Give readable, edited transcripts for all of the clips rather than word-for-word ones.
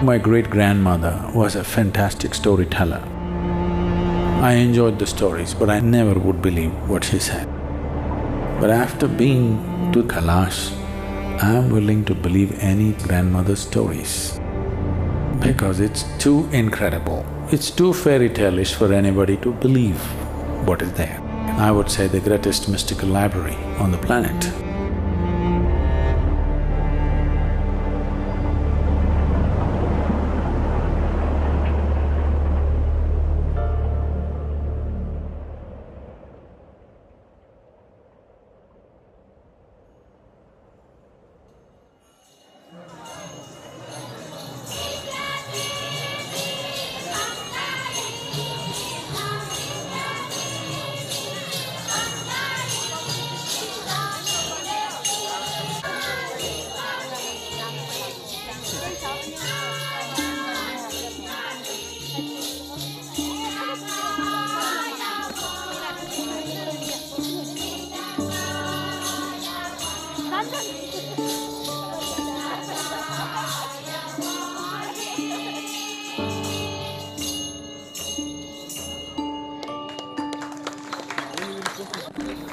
My great-grandmother was a fantastic storyteller. I enjoyed the stories, but I never would believe what she said. But after being to Kailash, I'm willing to believe any grandmother's stories because it's too incredible. It's too fairy tale-ish for anybody to believe what is there. I would say the greatest mystical library on the planet.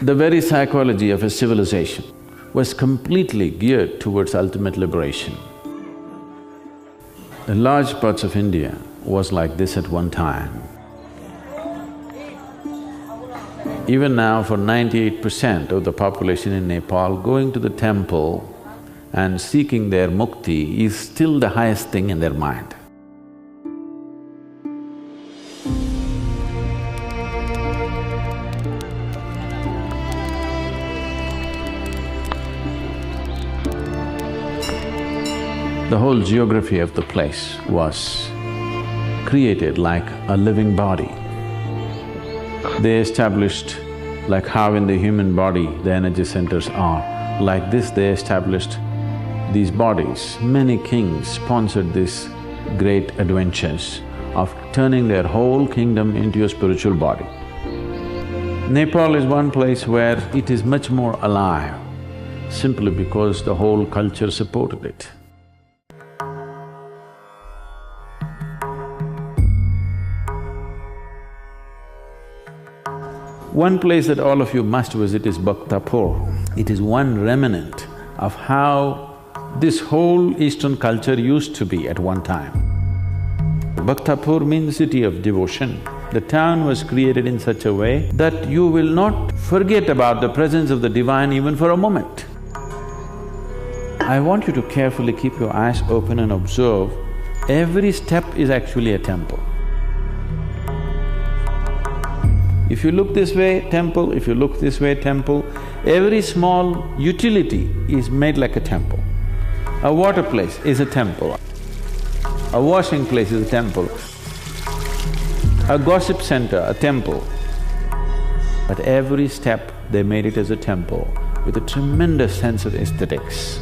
The very psychology of a civilization was completely geared towards ultimate liberation. The large parts of India was like this at one time. Even now, for 98% of the population in Nepal, going to the temple and seeking their mukti is still the highest thing in their mind. The whole geography of the place was created like a living body. They established, like how in the human body the energy centers are, like this they established these bodies. Many kings sponsored these great adventures of turning their whole kingdom into a spiritual body. Nepal is one place where it is much more alive, simply because the whole culture supported it. One place that all of you must visit is Bhaktapur. It is one remnant of how this whole Eastern culture used to be at one time. Bhaktapur means city of devotion. The town was created in such a way that you will not forget about the presence of the divine even for a moment. I want you to carefully keep your eyes open and observe, every step is actually a temple. If you look this way, temple, if you look this way, temple, every small utility is made like a temple. A water place is a temple. A washing place is a temple. A gossip center, a temple. But every step they made it as a temple with a tremendous sense of aesthetics.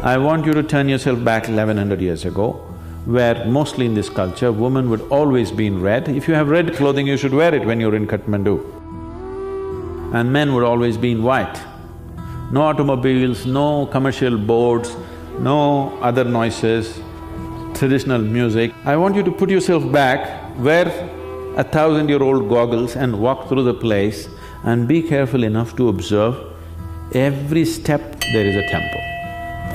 I want you to turn yourself back 1100 years ago, where mostly in this culture, women would always be in red. If you have red clothing, you should wear it when you're in Kathmandu. And men would always be in white. No automobiles, no commercial boards, no other noises, traditional music. I want you to put yourself back, wear 1,000-year-old goggles and walk through the place and be careful enough to observe every step there is a temple,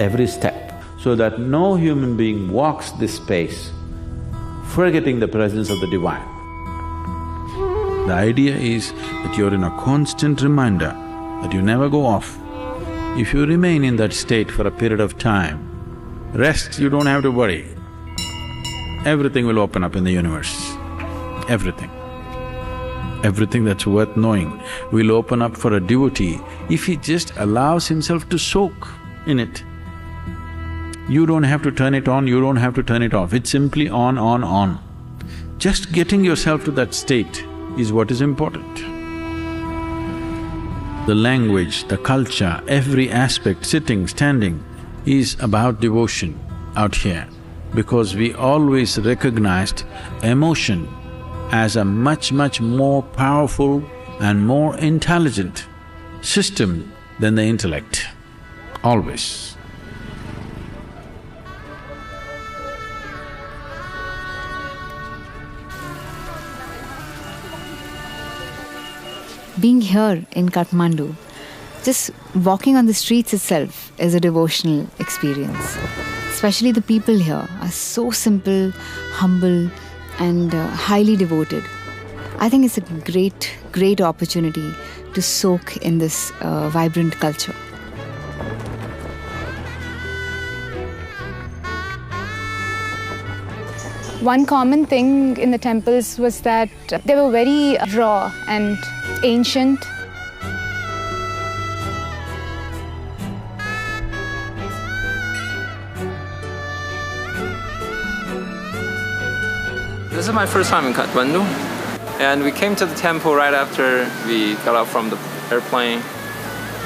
every step, so that no human being walks this space forgetting the presence of the divine. The idea is that you're in a constant reminder that you never go off. If you remain in that state for a period of time, rest you don't have to worry. Everything will open up in the universe, everything. Everything that's worth knowing will open up for a devotee if he just allows himself to soak in it. You don't have to turn it on, you don't have to turn it off, it's simply on, on, on. Just getting yourself to that state is what is important. The language, the culture, every aspect, sitting, standing, is about devotion out here, because we always recognized emotion as a much, much more powerful and more intelligent system than the intellect, always. Being here in Kathmandu, just walking on the streets itself is a devotional experience. Especially the people here are so simple, humble, and highly devoted. I think it's a great opportunity to soak in this vibrant culture. One common thing in the temples was that they were very raw and ancient. This is my first time in Kathmandu, and we came to the temple right after we got out from the airplane.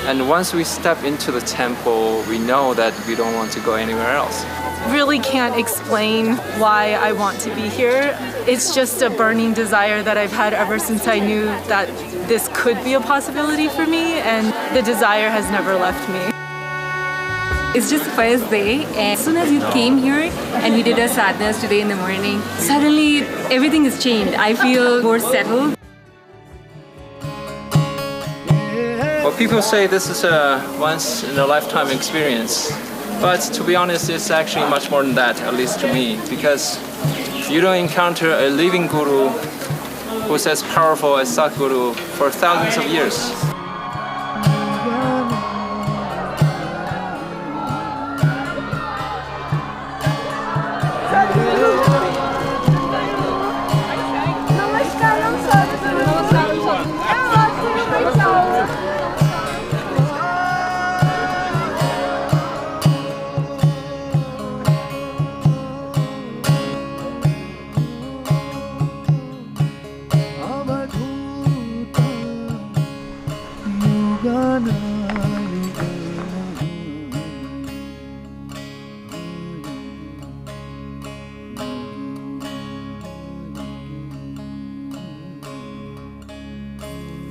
And once we step into the temple, we know that we don't want to go anywhere else. Really can't explain why I want to be here. It's just a burning desire that I've had ever since I knew that this could be a possibility for me, and the desire has never left me. It's just first day, and as soon as you came here and we did our sadhnas today in the morning, suddenly everything has changed. I feel more settled. Well, people say this is a once-in-a-lifetime experience, but to be honest, it's actually much more than that, at least to me, because you don't encounter a living guru who's as powerful as Sadhguru for thousands of years.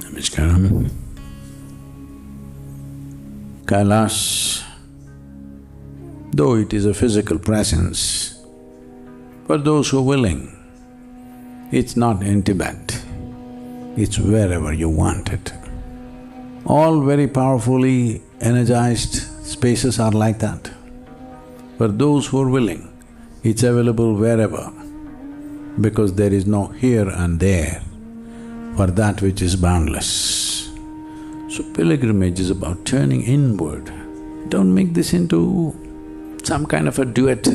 Namaskaram. Kailash, though it is a physical presence, for those who are willing, it's not in Tibet, it's wherever you want it. All very powerfully energized spaces are like that. For those who are willing, it's available wherever, because there is no here and there for that which is boundless. So pilgrimage is about turning inward. Don't make this into some kind of a duet.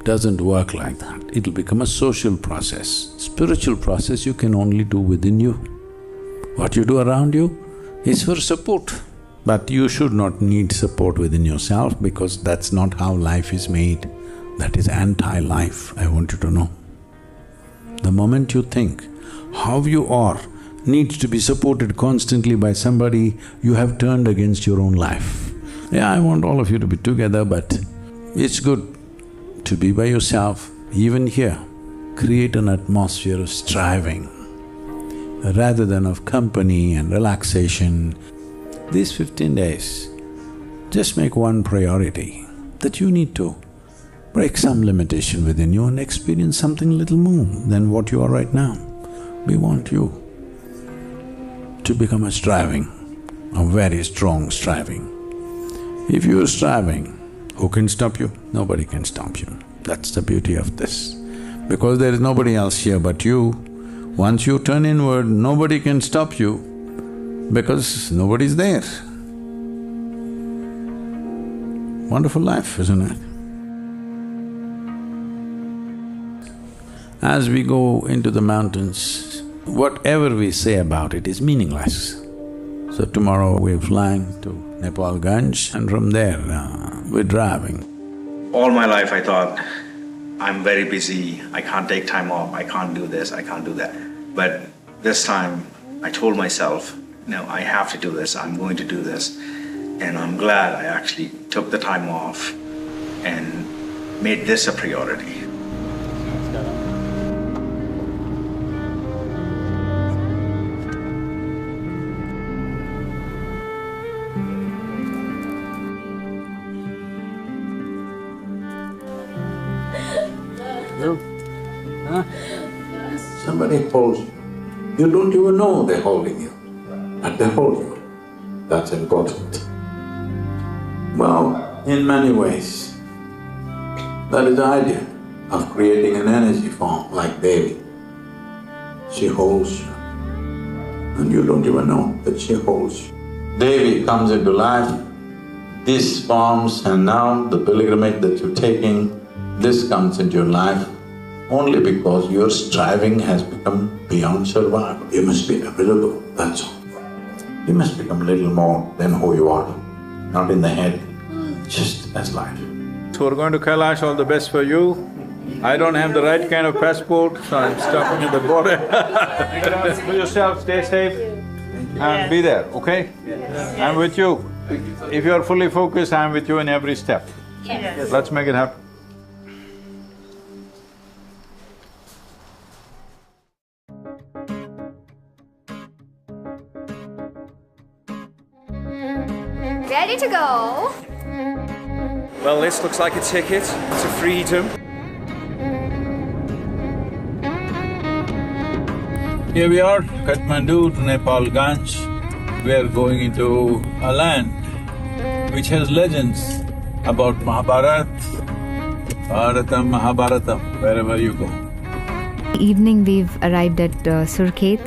Doesn't work like that. It'll become a social process. Spiritual process you can only do within you. What you do around you is for support. But you should not need support within yourself, because that's not how life is made. That is anti-life, I want you to know. The moment you think how you are needs to be supported constantly by somebody, you have turned against your own life. Yeah, I want all of you to be together, but it's good to be by yourself. Even here, create an atmosphere of striving rather than of company and relaxation. These 15 days, just make one priority, that you need to break some limitation within you and experience something little more than what you are right now. We want you to become a striving, a very strong striving. If you are striving, who can stop you? Nobody can stop you. That's the beauty of this. Because there is nobody else here but you, once you turn inward, nobody can stop you because nobody's there. Wonderful life, isn't it? As we go into the mountains, whatever we say about it is meaningless. So tomorrow we're flying to Nepalganj, and from there we're driving. All my life I thought, I'm very busy, I can't take time off, I can't do this, I can't do that. But this time I told myself, no, I have to do this, I'm going to do this. And I'm glad I actually took the time off and made this a priority. No? Huh? Somebody holds you. You don't even know they're holding you, but they hold you. That's important. Well, in many ways, that is the idea of creating an energy form like Devi. She holds you, and you don't even know that she holds you. Devi comes into life, this forms, and now the pilgrimage that you're taking, this comes into your life only because your striving has become beyond survival. You must be available, that's all. You must become a little more than who you are, not in the head, just as life. So we're going to Kailash, all the best for you. I don't have the right kind of passport, so I'm stopping at the border. Do yourself, stay safe and be there, okay? I'm with you. If you're fully focused, I'm with you in every step. Yes. Let's make it happen. Ready to go. Well, this looks like a ticket to freedom. Here we are, Kathmandu to Nepal Ganj. We are going into a land which has legends about Mahabharata, Mahabharatam, wherever you go. Evening we've arrived at Surkhet,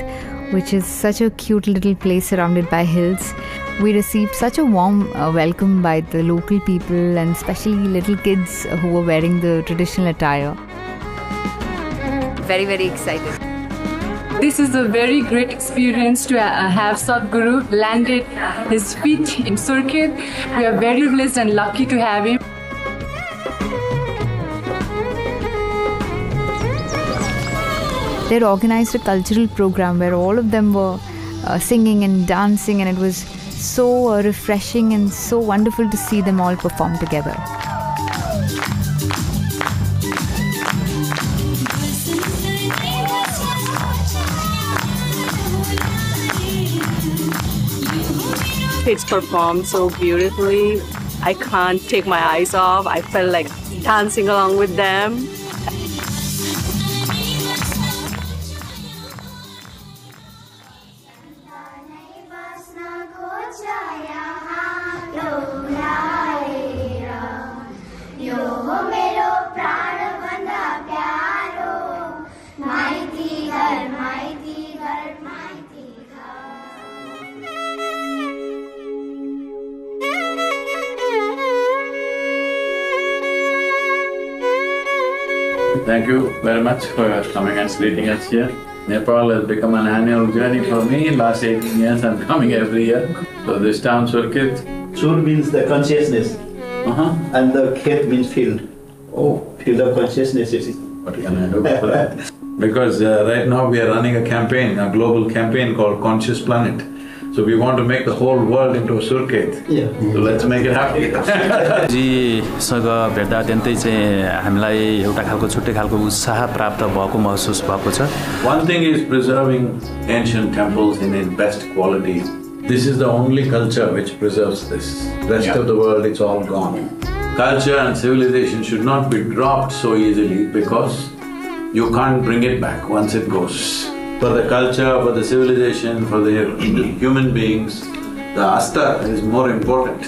which is such a cute little place surrounded by hills. We received such a warm welcome by the local people and especially little kids who were wearing the traditional attire. Very, very excited. This is a very great experience to have Sadhguru landed his feet in Surkhet. We are very blessed and lucky to have him. They organized a cultural program where all of them were singing and dancing, and it was so refreshing and so wonderful to see them all perform together. Kids performed so beautifully. I can't take my eyes off. I felt like dancing along with them. Thank you very much for coming and greeting us here. Nepal has become an annual journey for me. Last 18 years I'm coming every year. So this town, Surkhet. Sur means the consciousness, and the Khet means field. Oh. Field of consciousness, you see. What can I do for that? Because right now we are running a campaign, a global campaign called Conscious Planet. So we want to make the whole world into a Surkhet. Yeah. So let's make it happen. जीसँग भेट्दा अत्यन्तै चाहिँ हामीलाई एउटा खालको छुट्टै खालको उत्साह प्राप्त भएको महसुस भएको छ. One thing is preserving ancient temples in its best quality. This is the only culture which preserves this. Rest of the world, it's all gone. Culture and civilization should not be dropped so easily because you can't bring it back once it goes. For the culture, for the civilization, for the human beings, the asta is more important.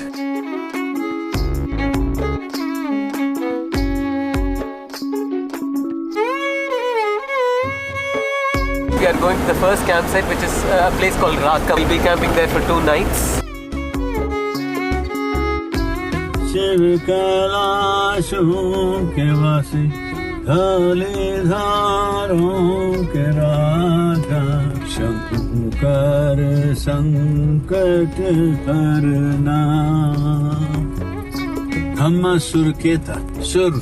We are going to the first campsite, which is a place called Raka. We'll be camping there for 2 nights. Shiv कैलाशों के वासी धलेधारों के राजा शंकर संकट हरना. Dhamma Surketa. Sur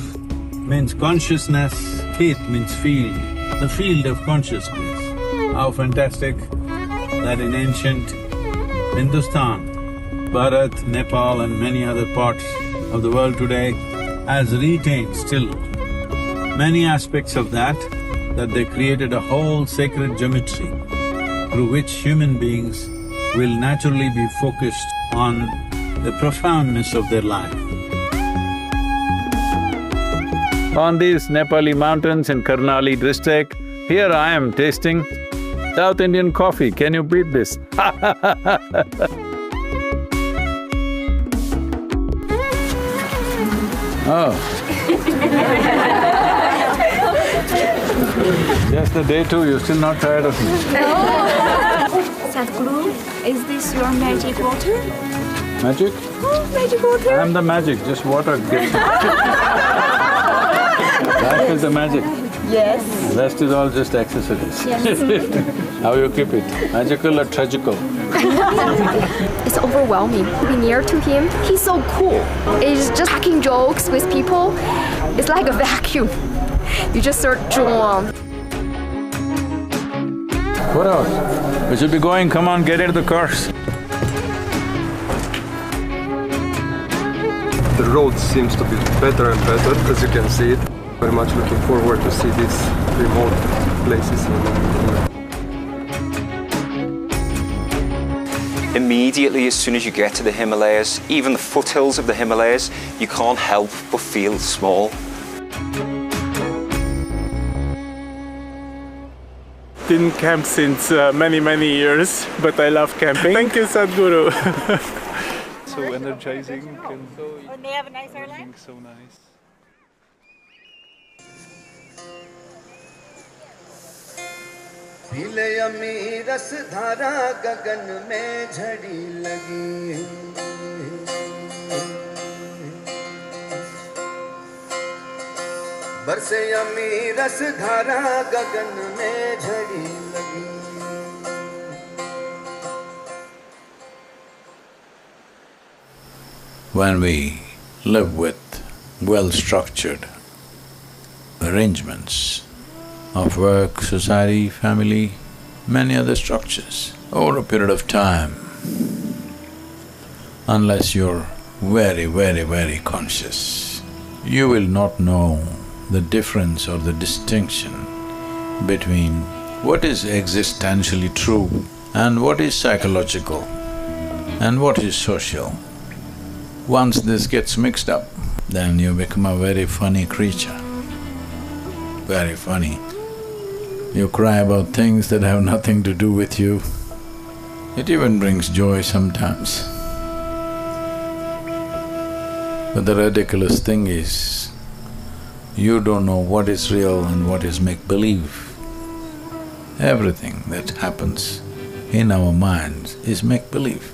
means consciousness, Khet means field, the field of consciousness. How fantastic that in ancient Hindustan, Bharat, Nepal and many other parts of the world today has retained still many aspects of that they created a whole sacred geometry through which human beings will naturally be focused on the profoundness of their life. on these Nepali mountains in Karnali district. Here I am tasting South Indian coffee. Can you beat this? Oh. Just the day two, you're still not tired of me. Sadhguru, is this your magic water? Magic? Oh, magic water. I'm the magic, just water gets Life is the magic. Yes. The rest is all just accessories. Yes. How you keep it? Magical or tragical? It's overwhelming. Be near to him. He's so cool. He's just cracking jokes with people. It's like a vacuum. You just start drawn. What else? We should be going, come on, get into the cars. The road seems to be better and better, as you can see it. Very much looking forward to see these remote places. Immediately, as soon as you get to the Himalayas, even the foothills of the Himalayas, you can't help but feel small. Didn't camp since many years, but I love camping. Thank you, Sadhguru. So energizing. And they have a nice airline? So nice. पीले अमी रस धारा गगन में झड़ी लगी बरसे अमी रस धारा गगन में झड़ी लगी When we live with well-structured arrangements of work, society, family, many other structures, over a period of time, unless you're very conscious, you will not know the difference or the distinction between what is existentially true and what is psychological and what is social. Once this gets mixed up, then you become a very funny creature, very funny. You cry about things that have nothing to do with you. It even brings joy sometimes. But the ridiculous thing is, you don't know what is real and what is make-believe. Everything that happens in our minds is make-believe.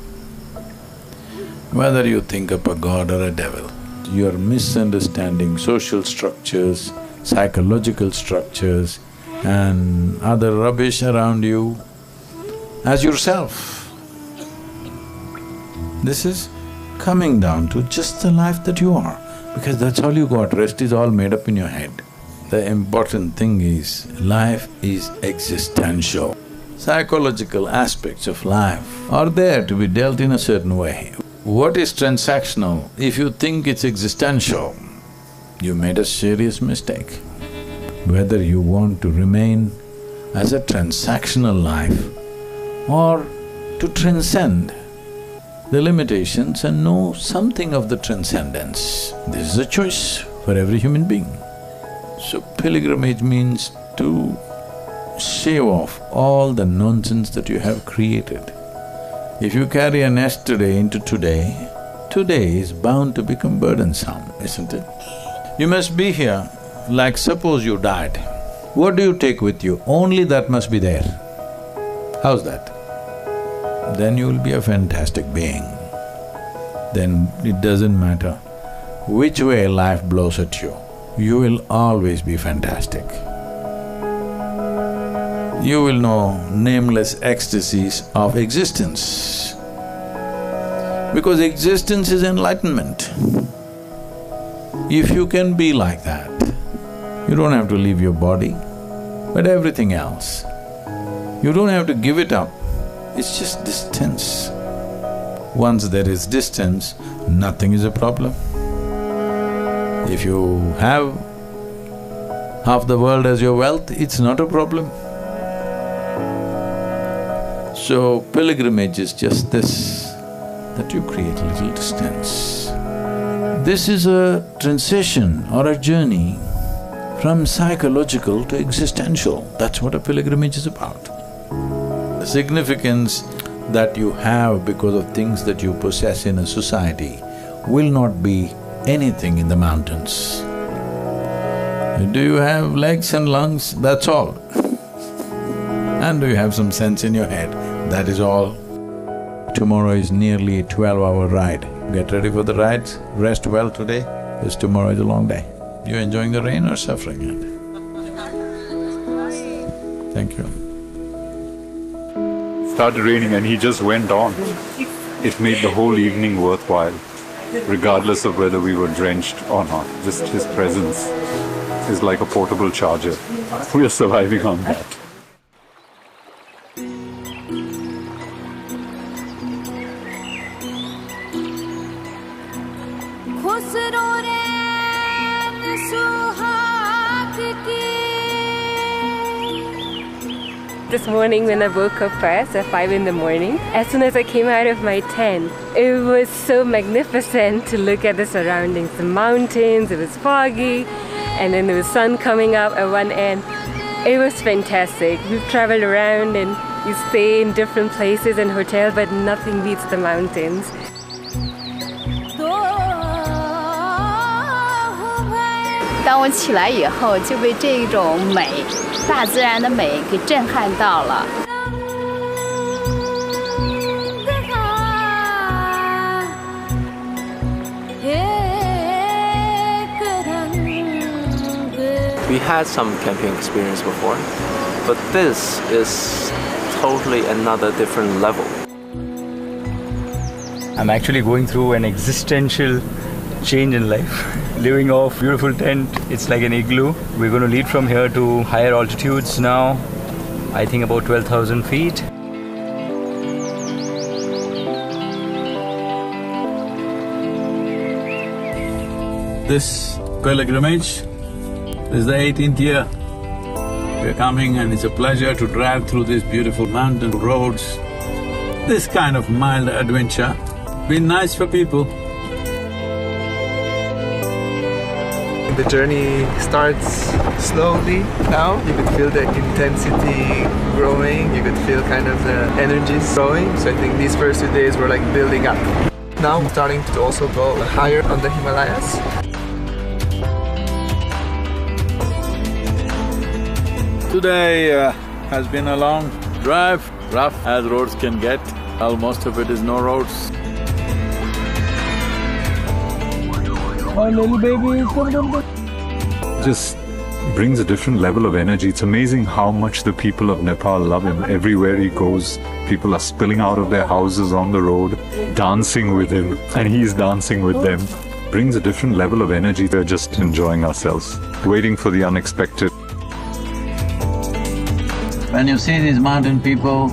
Whether you think of a god or a devil, you're misunderstanding social structures, psychological structures and other rubbish around you as yourself. This is coming down to just the life that you are, because that's all you got, rest is all made up in your head. The important thing is, life is existential. Psychological aspects of life are there to be dealt in a certain way. What is transactional? If you think it's existential, you made a serious mistake. Whether you want to remain as a transactional life or to transcend the limitations and know something of the transcendence, this is a choice for every human being. So pilgrimage means to shave off all the nonsense that you have created. If you carry an yesterday into today, today is bound to become burdensome, isn't it? You must be here, like suppose you died. What do you take with you? Only that must be there. How's that? Then you will be a fantastic being. Then it doesn't matter which way life blows at you, you will always be fantastic. You will know nameless ecstasies of existence, because existence is enlightenment. If you can be like that, you don't have to leave your body, but everything else, you don't have to give it up, it's just distance. Once there is distance, nothing is a problem. If you have half the world as your wealth, it's not a problem. So pilgrimage is just this, that you create a little distance. This is a transition or a journey from psychological to existential. That's what a pilgrimage is about. The significance that you have because of things that you possess in a society will not be anything in the mountains. Do you have legs and lungs? That's all. And do you have some sense in your head? That is all. Tomorrow is nearly a 12-hour ride. Get ready for the rides, rest well today, because tomorrow is a long day. You enjoying the rain or suffering it? Thank you. It started raining and he just went on. It made the whole evening worthwhile, regardless of whether we were drenched or not. Just his presence is like a portable charger. We are surviving on that. This morning when I woke up first at 5 in the morning, as soon as I came out of my tent, it was so magnificent to look at the surroundings. The mountains, it was foggy, and then there was sun coming up at one end. It was fantastic. We've traveled around and you stay in different places and hotels, but nothing beats the mountains. When I woke up, I was被这种美，大自然的美给震撼到了。We had some camping experience before, but this is totally another different level. I'm actually going through an existential change in life. Living off beautiful tent, it's like an igloo. We're going to lead from here to higher altitudes now, I think about 12,000 feet. This pilgrimage is the 18th year. We're coming and it's a pleasure to drive through these beautiful mountain roads. This kind of mild adventure been nice for people. The journey starts slowly now. You could feel the intensity growing, you could feel kind of the energies growing. So I think these first 2 days were like building up. Now I'm starting to also go higher on the Himalayas. Today has been a long drive, rough as roads can get. Most of it is no roads. My little baby is coming. Just brings a different level of energy. It's amazing how much the people of Nepal love him. Everywhere he goes, people are spilling out of their houses on the road, dancing with him, and he's dancing with them. Brings a different level of energy. We're just enjoying ourselves, waiting for the unexpected. When you see these mountain people,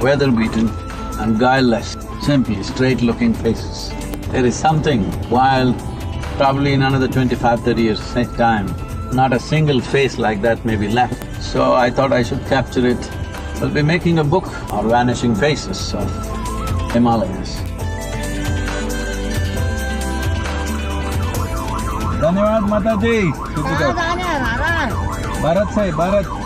weather-beaten and guileless, simply straight-looking faces, there is something wild. Probably in another 25–30 years' time, not a single face like that may be left. So I thought I should capture it. We'll be making a book on vanishing faces of Himalayas. Dhanyawad Mataji! Bharat se, Bharat!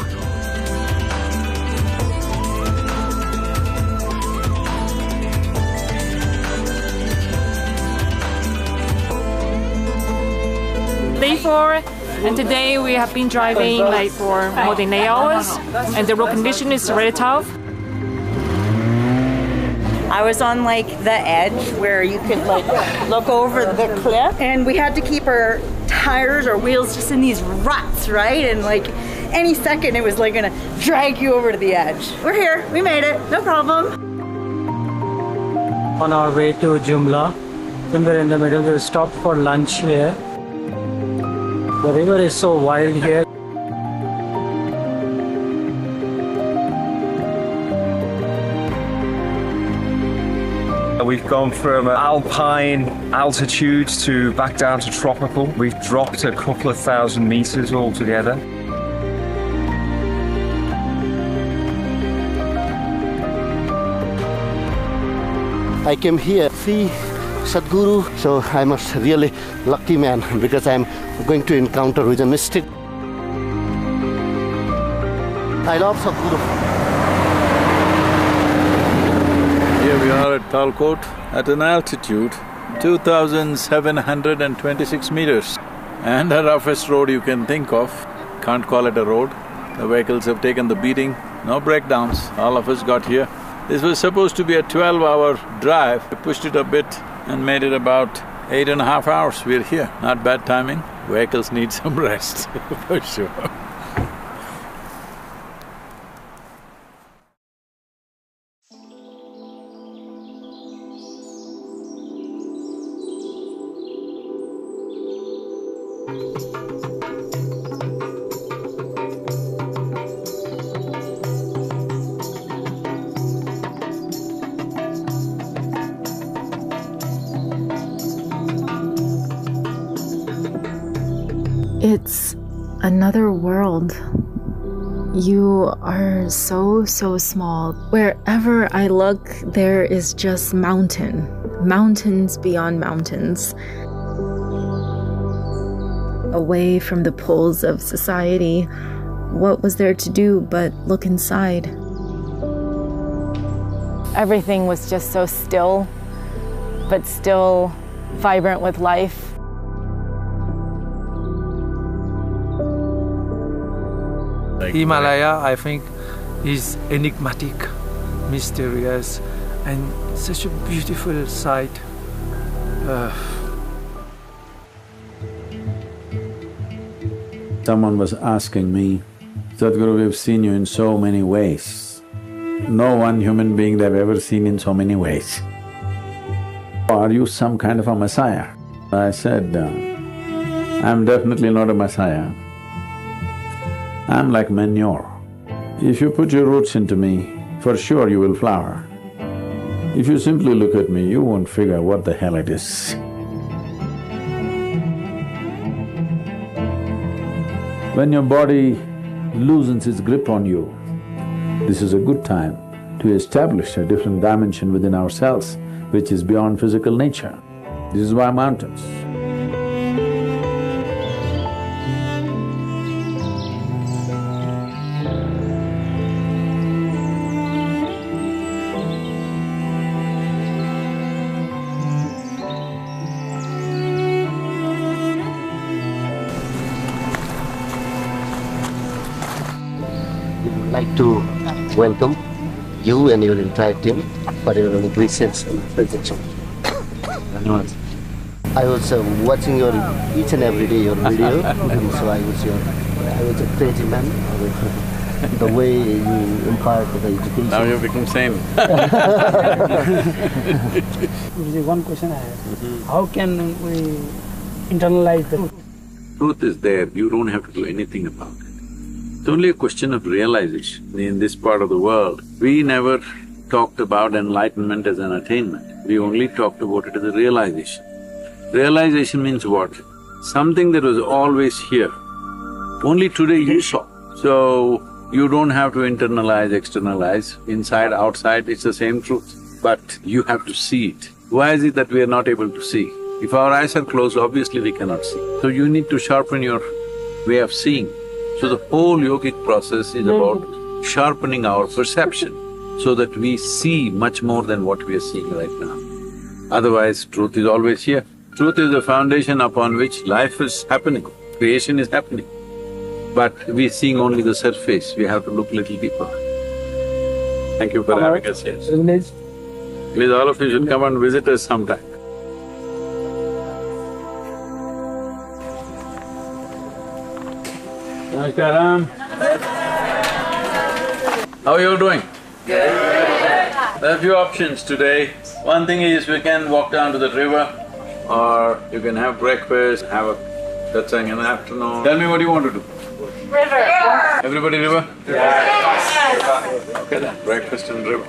Day 4, and today we have been driving like for more than 8 hours, and the road condition is really tough. I was on like the edge where you could like look over the cliff, and we had to keep our tires or wheels just in these ruts, right? And like any second it was like gonna drag you over to the edge. We're here, we made it, no problem. On our way to Jumla, somewhere in the middle, we stopped for lunch here. The river is so wild here. We've gone from alpine altitude to back down to tropical. We've dropped a couple of thousand meters altogether. I came here to see Sadhguru, so I'm a really lucky man because I'm going to encounter with a mystic. I love Sadhguru. Here we are at Talkot at an altitude 2,726 meters. And the roughest road you can think of. Can't call it a road. The vehicles have taken the beating, no breakdowns. All of us got here. This was supposed to be a 12-hour drive. We pushed it a bit and made it about 8.5 hours. We're here. Not bad timing. Vehicles need some rest, for sure. It's another world. You are so small. Wherever I look, there is just mountains beyond mountains. Away from the poles of society, what was there to do but look inside? Everything was just so still, but still vibrant with life. Himalaya, I think, is enigmatic, mysterious, and such a beautiful sight. Someone was asking me, Sadhguru, we've seen you in so many ways. No one human being they've ever seen in so many ways. Are you some kind of a messiah? I said, I'm definitely not a messiah. I'm like manure. If you put your roots into me, for sure you will flower. If you simply look at me, you won't figure what the hell it is. When your body loosens its grip on you, this is a good time to establish a different dimension within ourselves, which is beyond physical nature. This is why mountains. Like to welcome you and your entire team for your recent presentation. I was watching your each and every day your video, and so I was a crazy man. The way you impart the education. Now you become sane. One question I have. How can we internalize the truth? Truth is there, you don't have to do anything about it. It's only a question of realization. In this part of the world, we never talked about enlightenment as an attainment. We only talked about it as a realization. Realization means what? Something that was always here, only today you saw. So, you don't have to internalize, externalize, inside, outside, it's the same truth. But you have to see it. Why is it that we are not able to see? If our eyes are closed, obviously we cannot see. So you need to sharpen your way of seeing. So the whole yogic process is about sharpening our perception so that we see much more than what we are seeing right now. Otherwise, truth is always here. Truth is the foundation upon which life is happening, creation is happening. But we're seeing only the surface, we have to look little deeper. Thank you for having us here. Please, all of you should come and visit us sometime. Namaskaram. How are you all doing? Good. There are a few options today. One thing is we can walk down to the river, or you can have breakfast, have a satsang in the afternoon. Tell me what you want to do. River. Everybody river? Yes. Okay then, breakfast and river.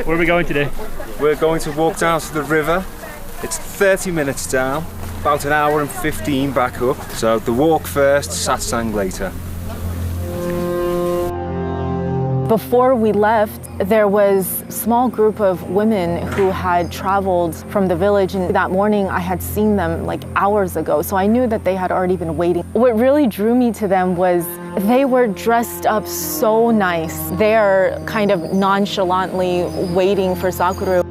Where are we going today? We're going to walk down to the river. It's 30 minutes down, about an hour and 15 back up. So the walk first, satsang later. Before we left, there was small group of women who had traveled from the village, and that morning I had seen them like hours ago, so I knew that they had already been waiting. What really drew me to them was they were dressed up so nice. They're kind of nonchalantly waiting for Sakuru.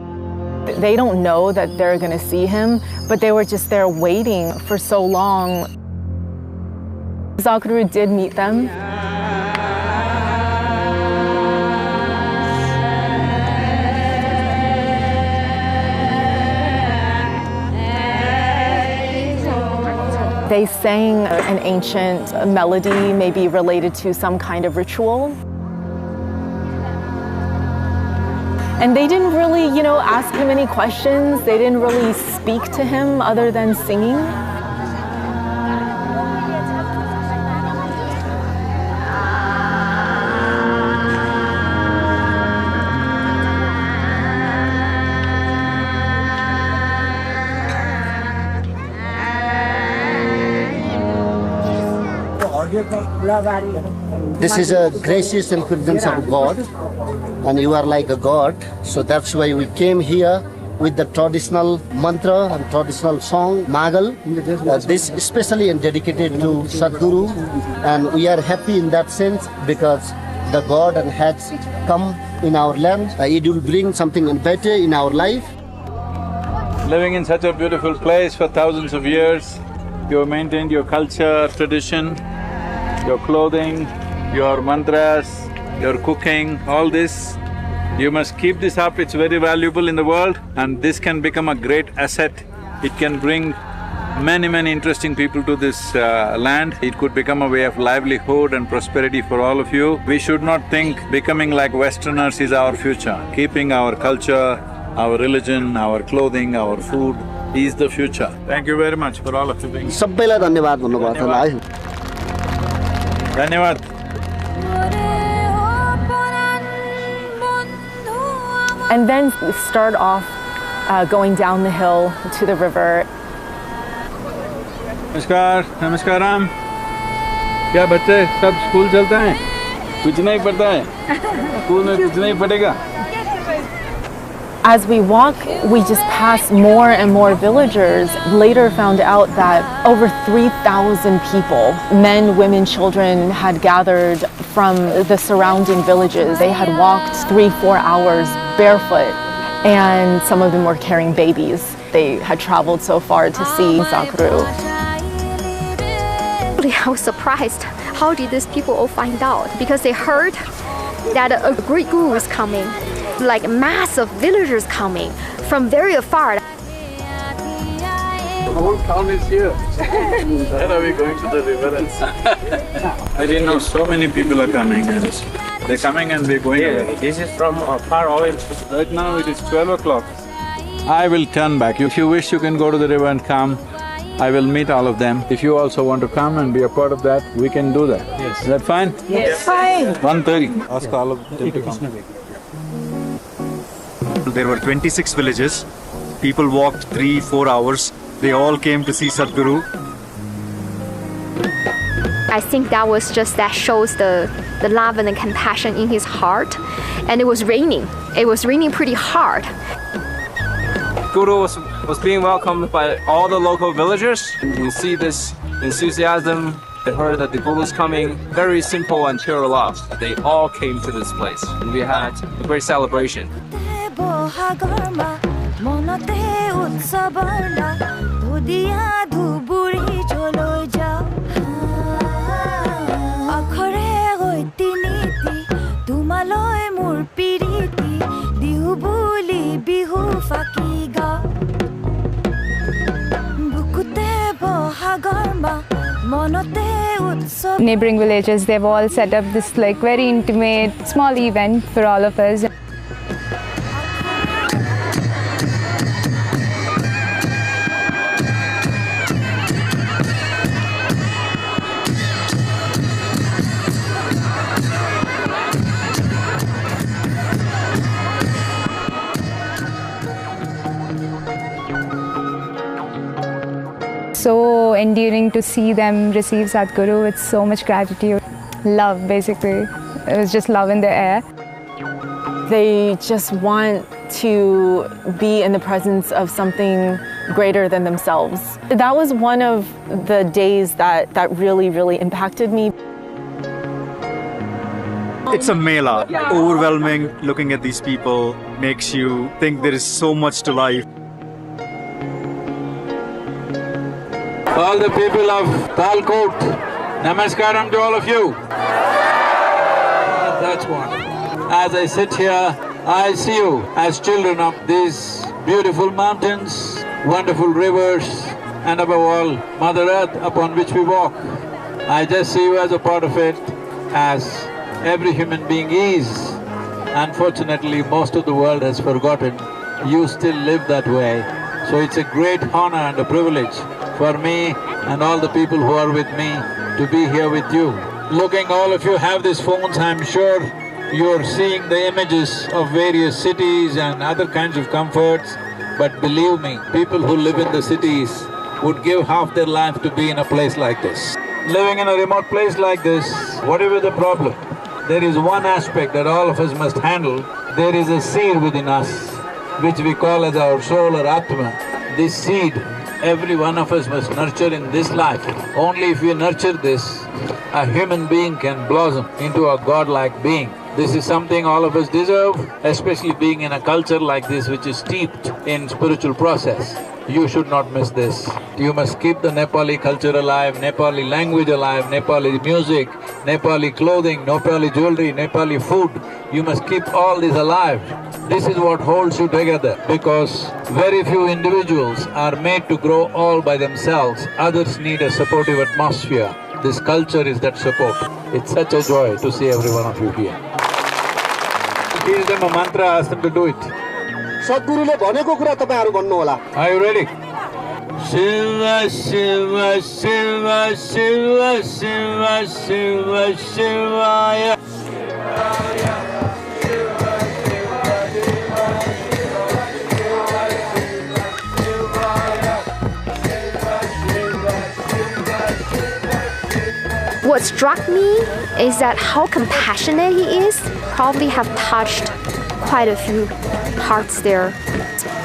They don't know that they're gonna see him, but they were just there waiting for so long. Sakuru did meet them. They sang an ancient melody, maybe related to some kind of ritual. And they didn't really, ask him any questions. They didn't really speak to him other than singing. This is a gracious and presence of God, and you are like a God. So that's why we came here with the traditional mantra and traditional song, Magal. This especially and dedicated to Sadhguru, and we are happy in that sense because the God has come in our land. It will bring something better in our life. Living in such a beautiful place for thousands of years, you have maintained your culture, tradition, your clothing, your mantras, your cooking, all this. You must keep this up, it's very valuable in the world, and this can become a great asset. It can bring many interesting people to this land. It could become a way of livelihood and prosperity for all of you. We should not think becoming like Westerners is our future. Keeping our culture, our religion, our clothing, our food is the future. Thank you very much for all of you being here. सबैलाई धन्यवाद भन्नुभएको छ है। धन्यवाद। And then start off going down the hill to the river. नमस्कार, नमस्कारम। क्या बच्चे सब स्कूल चलते हैं? कुछ नहीं पढ़ता है? स्कूल में कुछ नहीं पढ़ेगा? As we walk, we just pass more and more villagers. Later found out that over 3,000 people, men, women, children, had gathered from the surrounding villages. They had walked 3-4 hours barefoot, and some of them were carrying babies. They had traveled so far to see Sakuru. I was surprised. How did these people all find out? Because they heard that a great guru is coming. Like massive villagers coming from very far. The whole town is here. Where are we going to the river? I didn't know so many people are coming. They're coming and we're going away. This is from far away. Right now it is 12 o'clock. I will turn back. If you wish, you can go to the river and come. I will meet all of them. If you also want to come and be a part of that, we can do that. Yes. Is that fine? Yes. Fine. 1:30. Ask all of them to come. There were 26 villages. People walked 3-4 hours. They all came to see Sadhguru. I think that shows the love and the compassion in his heart. And it was raining. It was raining pretty hard. Guru was being welcomed by all the local villagers. You see this enthusiasm. They heard that the Guru is coming. Very simple and pure love. They all came to this place, and we had a great celebration. Neighboring villages, they've all set up this very intimate small event for all of us. So endearing to see them receive Sadhguru with so much gratitude. Love, basically. It was just love in the air. They just want to be in the presence of something greater than themselves. That was one of the days that really, really impacted me. It's a mela. Overwhelming. Looking at these people makes you think there is so much to life. All the people of Talkot, namaskaram to all of you. That's one. As I sit here, I see you as children of these beautiful mountains, wonderful rivers, and above all, Mother Earth upon which we walk. I just see you as a part of it, as every human being is. Unfortunately, most of the world has forgotten. You still live that way. So it's a great honor and a privilege for me and all the people who are with me to be here with you. Looking, all of you have these phones, I'm sure you're seeing the images of various cities and other kinds of comforts. But believe me, people who live in the cities would give half their life to be in a place like this. Living in a remote place like this, whatever the problem, there is one aspect that all of us must handle. There is a seed within us, which we call as our soul or Atma. This seed, every one of us must nurture in this life. Only if we nurture this, a human being can blossom into a godlike being. This is something all of us deserve, especially being in a culture like this which is steeped in spiritual process. You should not miss this. You must keep the Nepali culture alive, Nepali language alive, Nepali music, Nepali clothing, Nepali jewelry, Nepali food. You must keep all this alive. This is what holds you together, because very few individuals are made to grow all by themselves. Others need a supportive atmosphere. This culture is that support. It's such a joy to see every one of you here. Teach them a mantra, ask them to do it. Sadhgurule bhaneko kura tapaihharu भन्नु होला. Are you ready? Shiva, Shiva, Shiva, Shiva, Shiva, Shiva, Shivaya. What struck me is that how compassionate he is. Probably have touched quite a few hearts there,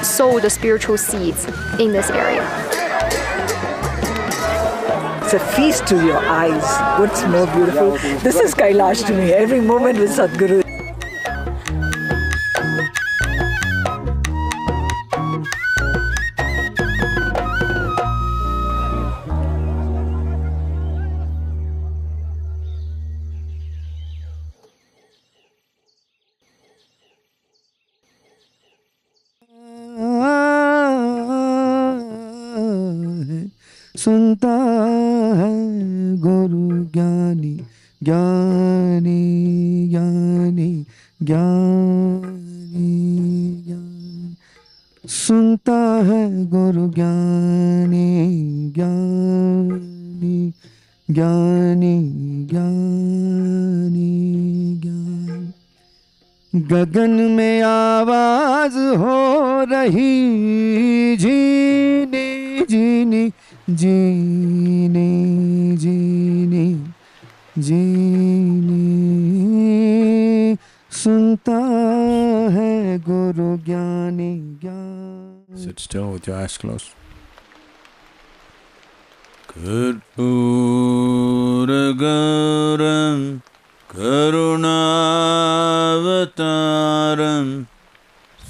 sowed the spiritual seeds in this area. It's a feast to your eyes. What's more beautiful? This is Kailash to me, every moment with Sadhguru. सुनता है गुरु ज्ञानी ज्ञानी ज्ञानी ज्ञानी ज्ञानी सुनता है गुरु ज्ञानी ज्ञानी ज्ञानी ज्ञानी ज्ञानी गगन में आवाज हो रही झीनी झीनी जीने जीने जीने सुनता है गुरु ज्ञानी ज्ञान. Sit still with your eyes closed. Karpuragaram Karunavataram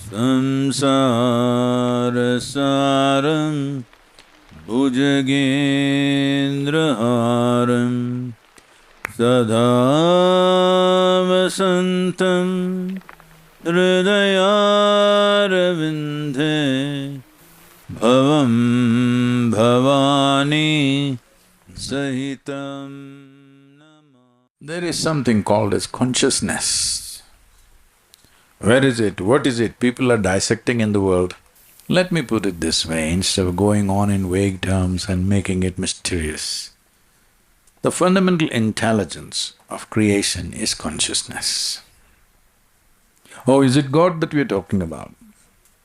Samsarasaram Bhujagendraharam Sada Vasantam Hridayaravindhe Bhavam Bhavani Sahitam. There is something called as consciousness. Where is it? What is it? People are dissecting in the world. Let me put it this way, instead of going on in vague terms and making it mysterious. The fundamental intelligence of creation is consciousness. Oh, is it God that we are talking about?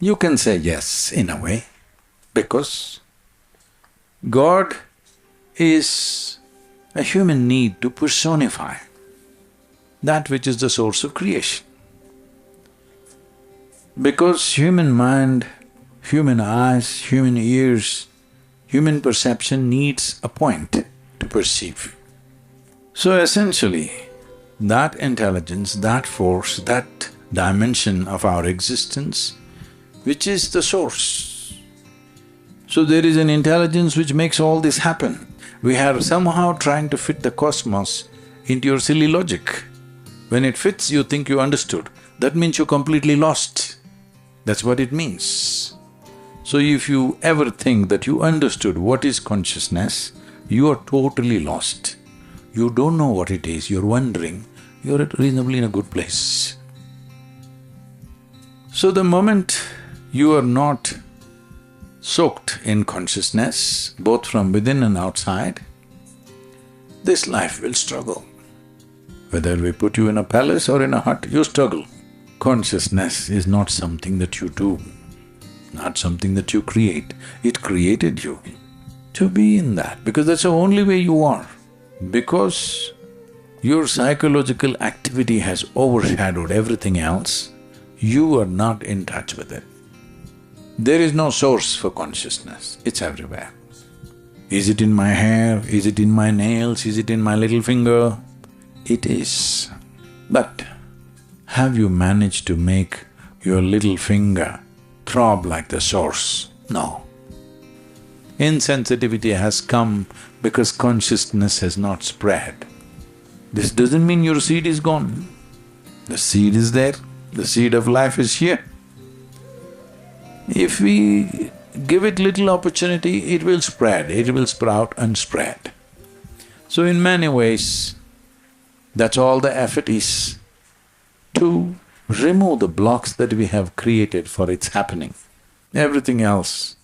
You can say yes, in a way, because God is a human need to personify that which is the source of creation. Because human mind, human eyes, human ears, human perception needs a point to perceive. So essentially, that intelligence, that force, that dimension of our existence, which is the source. So there is an intelligence which makes all this happen. We are somehow trying to fit the cosmos into your silly logic. When it fits, you think you understood. That means you're completely lost. That's what it means. So if you ever think that you understood what is consciousness, you are totally lost. You don't know what it is, you're wondering, you're reasonably in a good place. So the moment you are not soaked in consciousness, both from within and outside, this life will struggle. Whether we put you in a palace or in a hut, you struggle. Consciousness is not something that you do, not something that you create. It created you to be in that, because that's the only way you are. Because your psychological activity has overshadowed everything else, you are not in touch with it. There is no source for consciousness, it's everywhere. Is it in my hair? Is it in my nails? Is it in my little finger? It is. But have you managed to make your little finger throb like the source? No. Insensitivity has come because consciousness has not spread. This doesn't mean your seed is gone. The seed is there, the seed of life is here. If we give it little opportunity, it will spread, it will sprout and spread. So in many ways, that's all the effort is, to remove the blocks that we have created for its happening. Everything else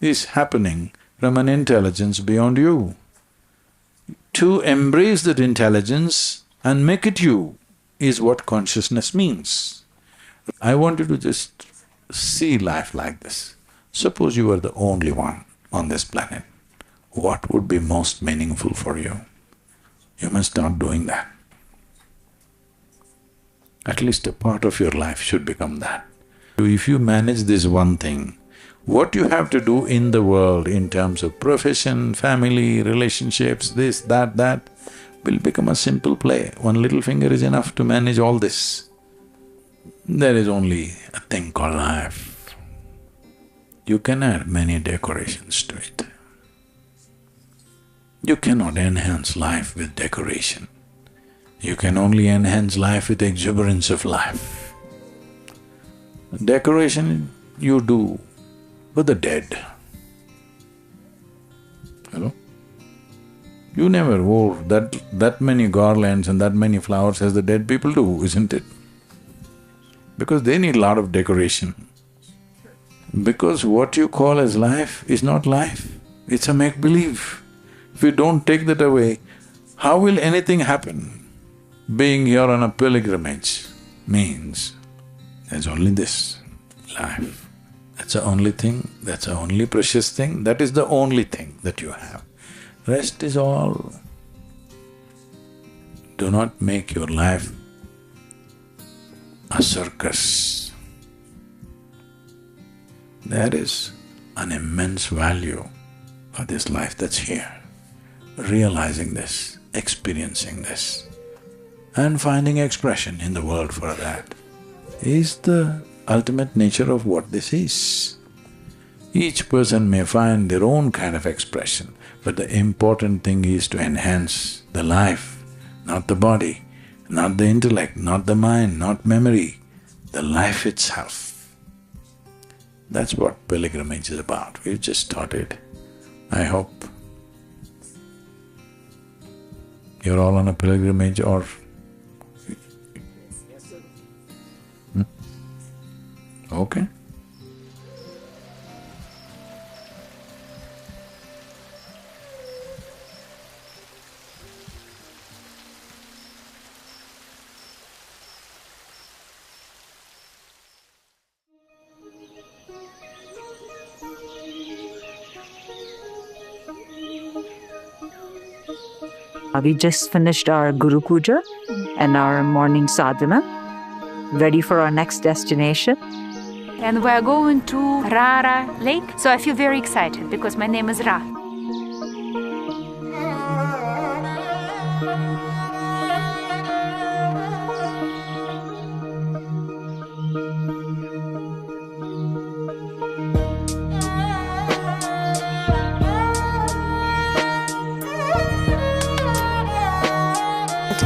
is happening from an intelligence beyond you. To embrace that intelligence and make it you is what consciousness means. I want you to just see life like this. Suppose you were the only one on this planet, what would be most meaningful for you? You must start doing that. At least a part of your life should become that. If you manage this one thing, what you have to do in the world in terms of profession, family, relationships, this, that will become a simple play. One little finger is enough to manage all this. There is only a thing called life. You can add many decorations to it. You cannot enhance life with decoration. You can only enhance life with exuberance of life. Decoration you do for the dead. Hello? You never wore that many garlands and that many flowers as the dead people do, isn't it? Because they need a lot of decoration. Because what you call as life is not life, it's a make-believe. If you don't take that away, how will anything happen? Being here on a pilgrimage means there's only this, life. That's the only thing, that's the only precious thing, that is the only thing that you have. Rest is all. Do not make your life a circus. There is an immense value for this life that's here. Realizing this, experiencing this, and finding expression in the world for that is the ultimate nature of what this is. Each person may find their own kind of expression, but the important thing is to enhance the life, not the body, not the intellect, not the mind, not memory, the life itself. That's what pilgrimage is about. We've just started. I hope you're all on a pilgrimage or… Okay. We just finished our Guru Puja and our morning sadhana, ready for our next destination. and we're going to Rara Lake. So I feel very excited because my name is Ra.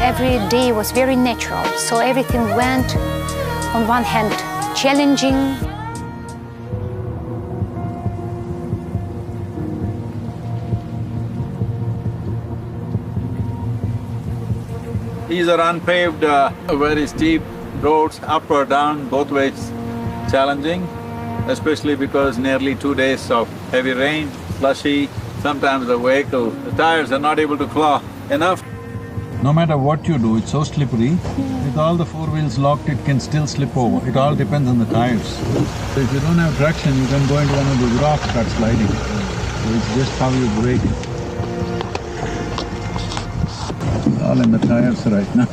Every day was very natural, so everything went, on one hand, challenging. These are unpaved, very steep roads, up or down, both ways challenging, especially because nearly 2 days of heavy rain, slushy, sometimes the tires are not able to claw enough. No matter what you do, it's so slippery. With all the four wheels locked, it can still slip over. It all depends on the tires. So if you don't have traction, you can go into one of those rocks, start sliding. So it's just how you brake. It's all in the tires right now.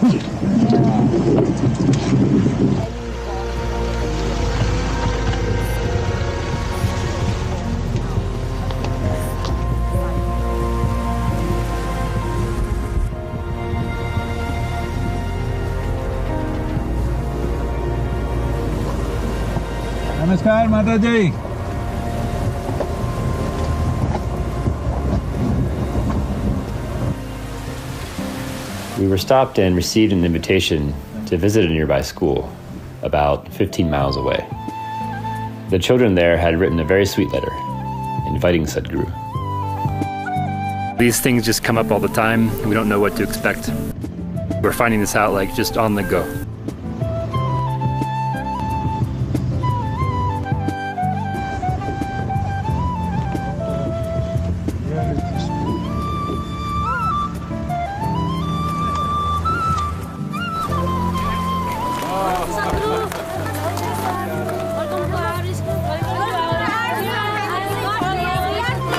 Namaskar, Mataji. We were stopped and received an invitation to visit a nearby school, about 15 miles away. The children there had written a very sweet letter, inviting Sadhguru. These things just come up all the time. We don't know what to expect. We're finding this out like just on the go.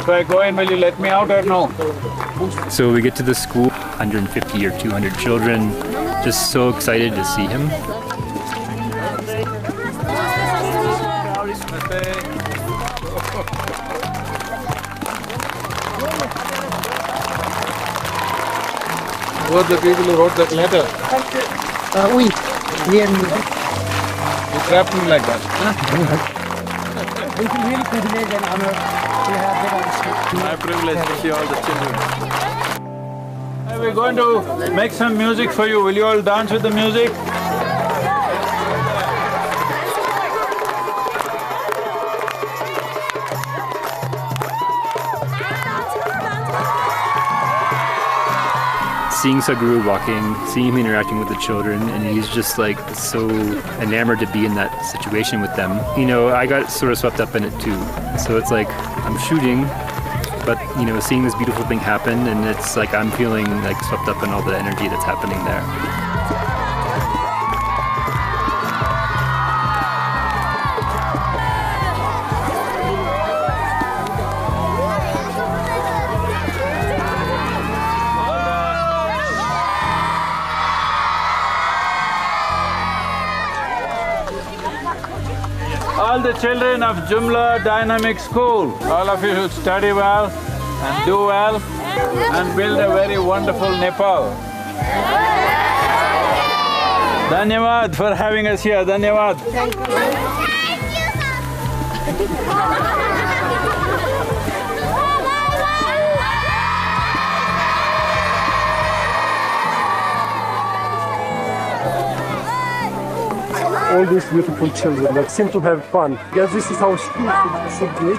If I go in, will you let me out or no? So we get to the school, 150 or 200 children, just so excited to see him. Who are the people who wrote that letter? Oui, me and you. You trapped me like that. We feel really privileged and honored to have them on the street. My privilege to see all the children. We're going to make some music for you. Will you all dance with the music? Seeing Sadhguru walking, seeing him interacting with the children, and he's just like so enamored to be in that situation with them. You know, I got sort of swept up in it too. So it's like I'm shooting, but you know, seeing this beautiful thing happen, and it's like I'm feeling like swept up in all the energy that's happening there. All the children of Jumla Dynamic School, all of you should study well and do well and build a very wonderful Nepal. Dhanyavad for having us here, dhanyavad. Thank you. All these beautiful children that seem to have fun. Because this is how school should be.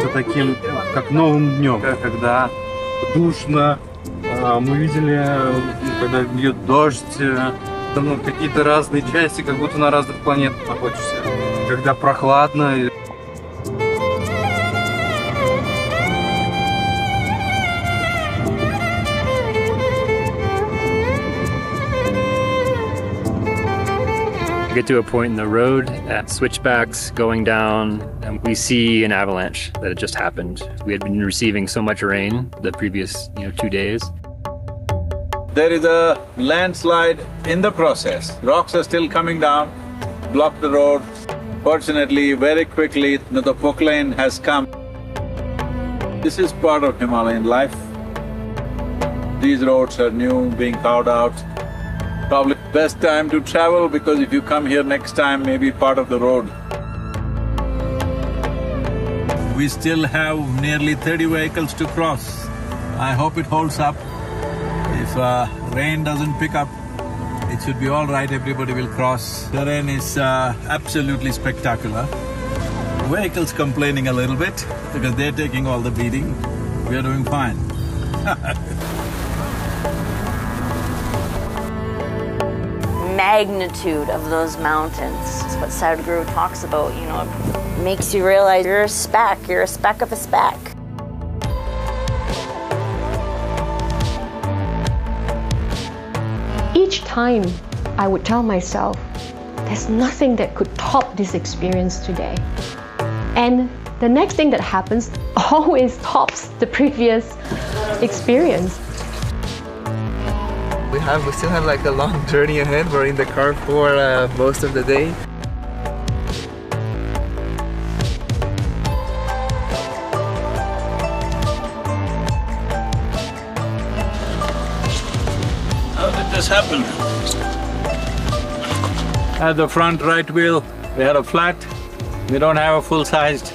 Это таким, как новым днем, когда душно, мы видели, когда бьет дождь, какие-то разные части, как будто на разных планетах находишься. Когда прохладно. We get to a point in the road at switchbacks going down, and we see an avalanche that had just happened. We had been receiving so much rain the previous 2 days. There is a landslide in the process. Rocks are still coming down, block the road. Fortunately, very quickly, the Pokhline has come. This is part of Himalayan life. These roads are new, being carved out. Probably best time to travel, because if you come here next time, maybe part of the road. We still have nearly 30 vehicles to cross. I hope it holds up. If rain doesn't pick up, it should be all right, everybody will cross. The rain is absolutely spectacular. Vehicles complaining a little bit because they're taking all the beating. We're doing fine. Magnitude of those mountains. That's what Sadhguru talks about, it makes you realize you're a speck of a speck. Each time I would tell myself, there's nothing that could top this experience today. And the next thing that happens always tops the previous experience. We still have like a long journey ahead. We're in the car for most of the day. How did this happen? At the front right wheel, we had a flat. We don't have a full-sized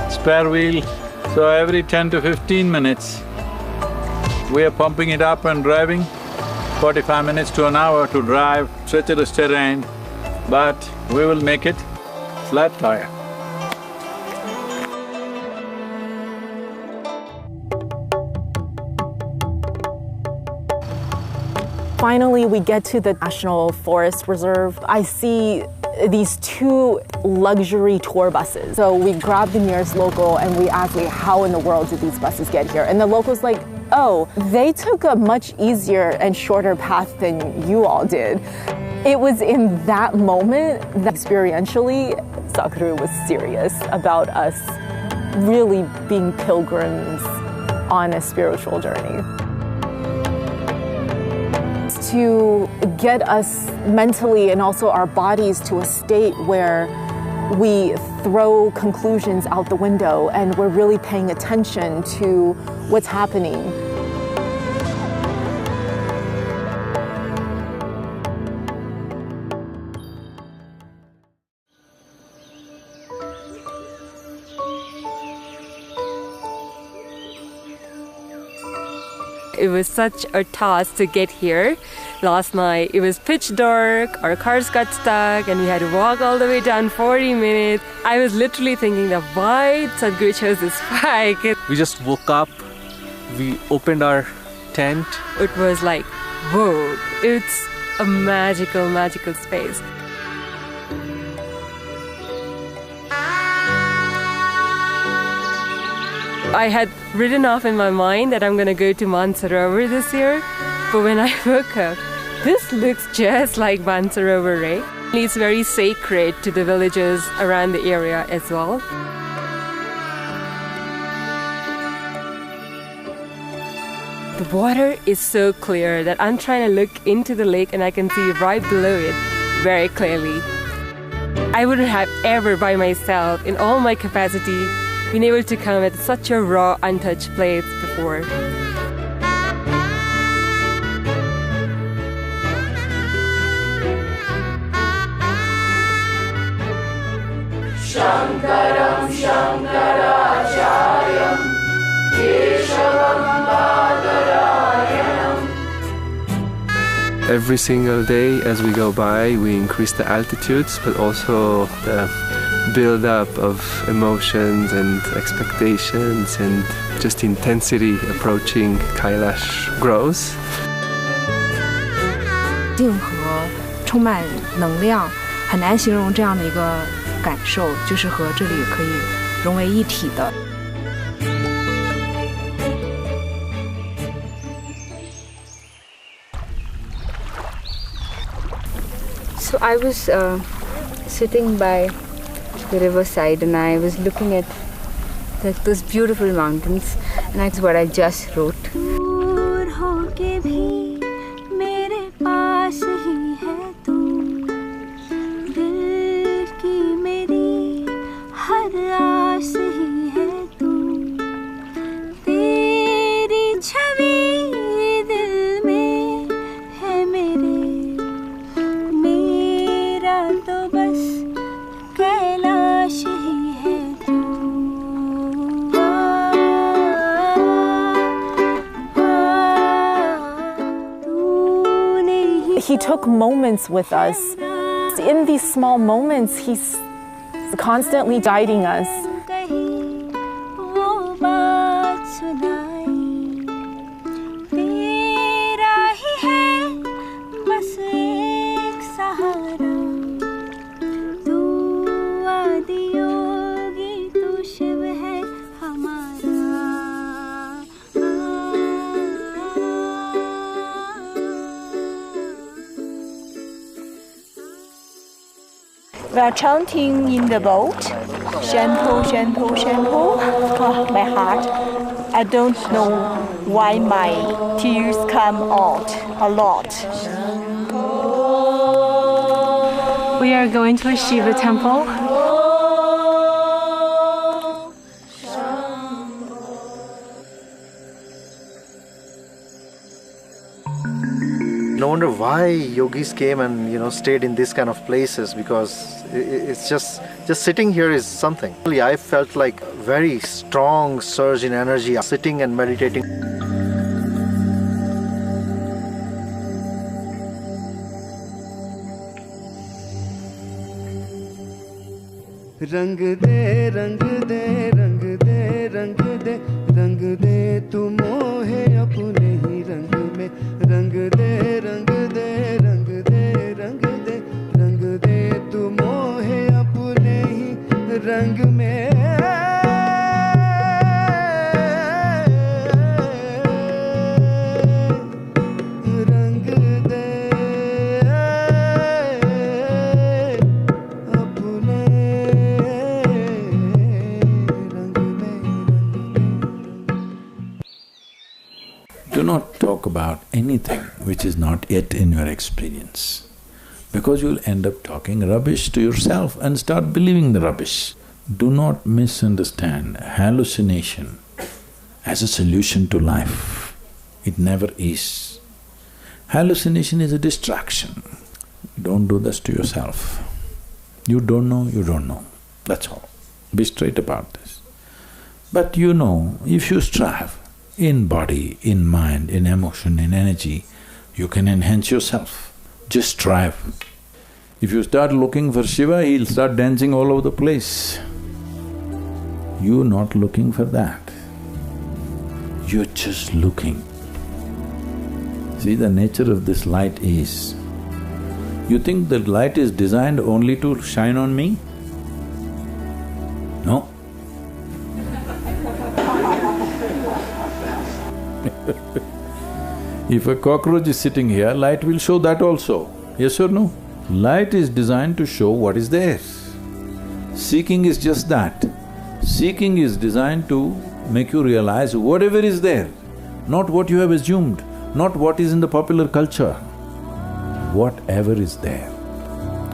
spare wheel. So every 10 to 15 minutes, we are pumping it up and driving. 45 minutes to an hour to drive treacherous terrain, but we will make it. Flat tire. Finally, we get to the National Forest Reserve. I see these two luxury tour buses. So we grab the nearest local and we ask, how in the world did these buses get here? And the local's like, oh, they took a much easier and shorter path than you all did. It was in that moment that experientially, Sadhguru was serious about us really being pilgrims on a spiritual journey. To get us mentally and also our bodies to a state where we throw conclusions out the window and we're really paying attention to what's happening. It was such a task to get here. Last night it was pitch dark, our cars got stuck and we had to walk all the way down 40 minutes. I was literally thinking that why Sadhguru chose this hike. We just woke up, we opened our tent. It was like, whoa, it's a magical, magical space. I had written off in my mind that I'm gonna go to Mansarovar this year, but when I woke up, this looks just like Mansarovar, right? It's very sacred to the villagers around the area as well. The water is so clear that I'm trying to look into the lake and I can see right below it very clearly. I wouldn't have ever by myself, in all my capacity, been able to come at such a raw, untouched place before. Shankaram Shankaracharyam Keshavam Badarayanam. Every single day as we go by, we increase the altitudes, but also the build-up of emotions and expectations and just intensity approaching Kailash grows. 静和充满能量，很难形容这样的一个感受，就是和这里可以融为一体的。So I was sitting by the riverside and I was looking at those beautiful mountains, and that's what I just wrote. He took moments with us. In these small moments, he's constantly guiding us. We are chanting in the boat, shampoo, shampoo, shampoo. Oh, my heart. I don't know why my tears come out a lot. We are going to a Shiva temple. No wonder why yogis came and stayed in this kind of places, because it's just sitting here is something. I felt like very strong surge in energy sitting and meditating. रंग दे रंग दे रंग दे रंग दे रंग दे तू मोहे अपने ही रंग में रंग दे रंग दे रंग दे रंग दे रंग दे तू मोहे अपने ही रंग में Do not talk about anything which is not yet in your experience, because you'll end up talking rubbish to yourself and start believing the rubbish. Do not misunderstand hallucination as a solution to life. It never is. Hallucination is a distraction. Don't do this to yourself. You don't know, that's all. Be straight about this. But if you strive in body, in mind, in emotion, in energy, you can enhance yourself. Just strive. If you start looking for Shiva, he'll start dancing all over the place. You're not looking for that. You're just looking. See, the nature of this light is, you think the light is designed only to shine on me? No. If a cockroach is sitting here, light will show that also, yes or no? Light is designed to show what is there. Seeking is just that. Seeking is designed to make you realize whatever is there, not what you have assumed, not what is in the popular culture. Whatever is there.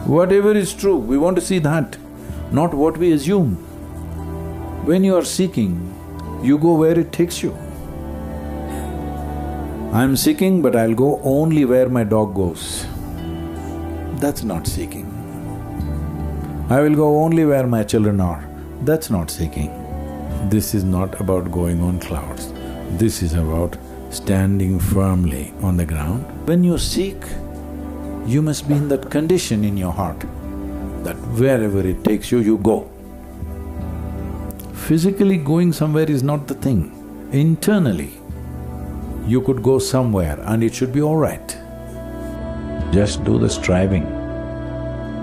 Whatever is true, we want to see that, not what we assume. When you are seeking, you go where it takes you. I'm seeking, but I'll go only where my dog goes. That's not seeking. I will go only where my children are. That's not seeking. This is not about going on clouds. This is about standing firmly on the ground. When you seek, you must be in that condition in your heart that wherever it takes you, you go. Physically going somewhere is not the thing. Internally, you could go somewhere and it should be all right. Just do the striving.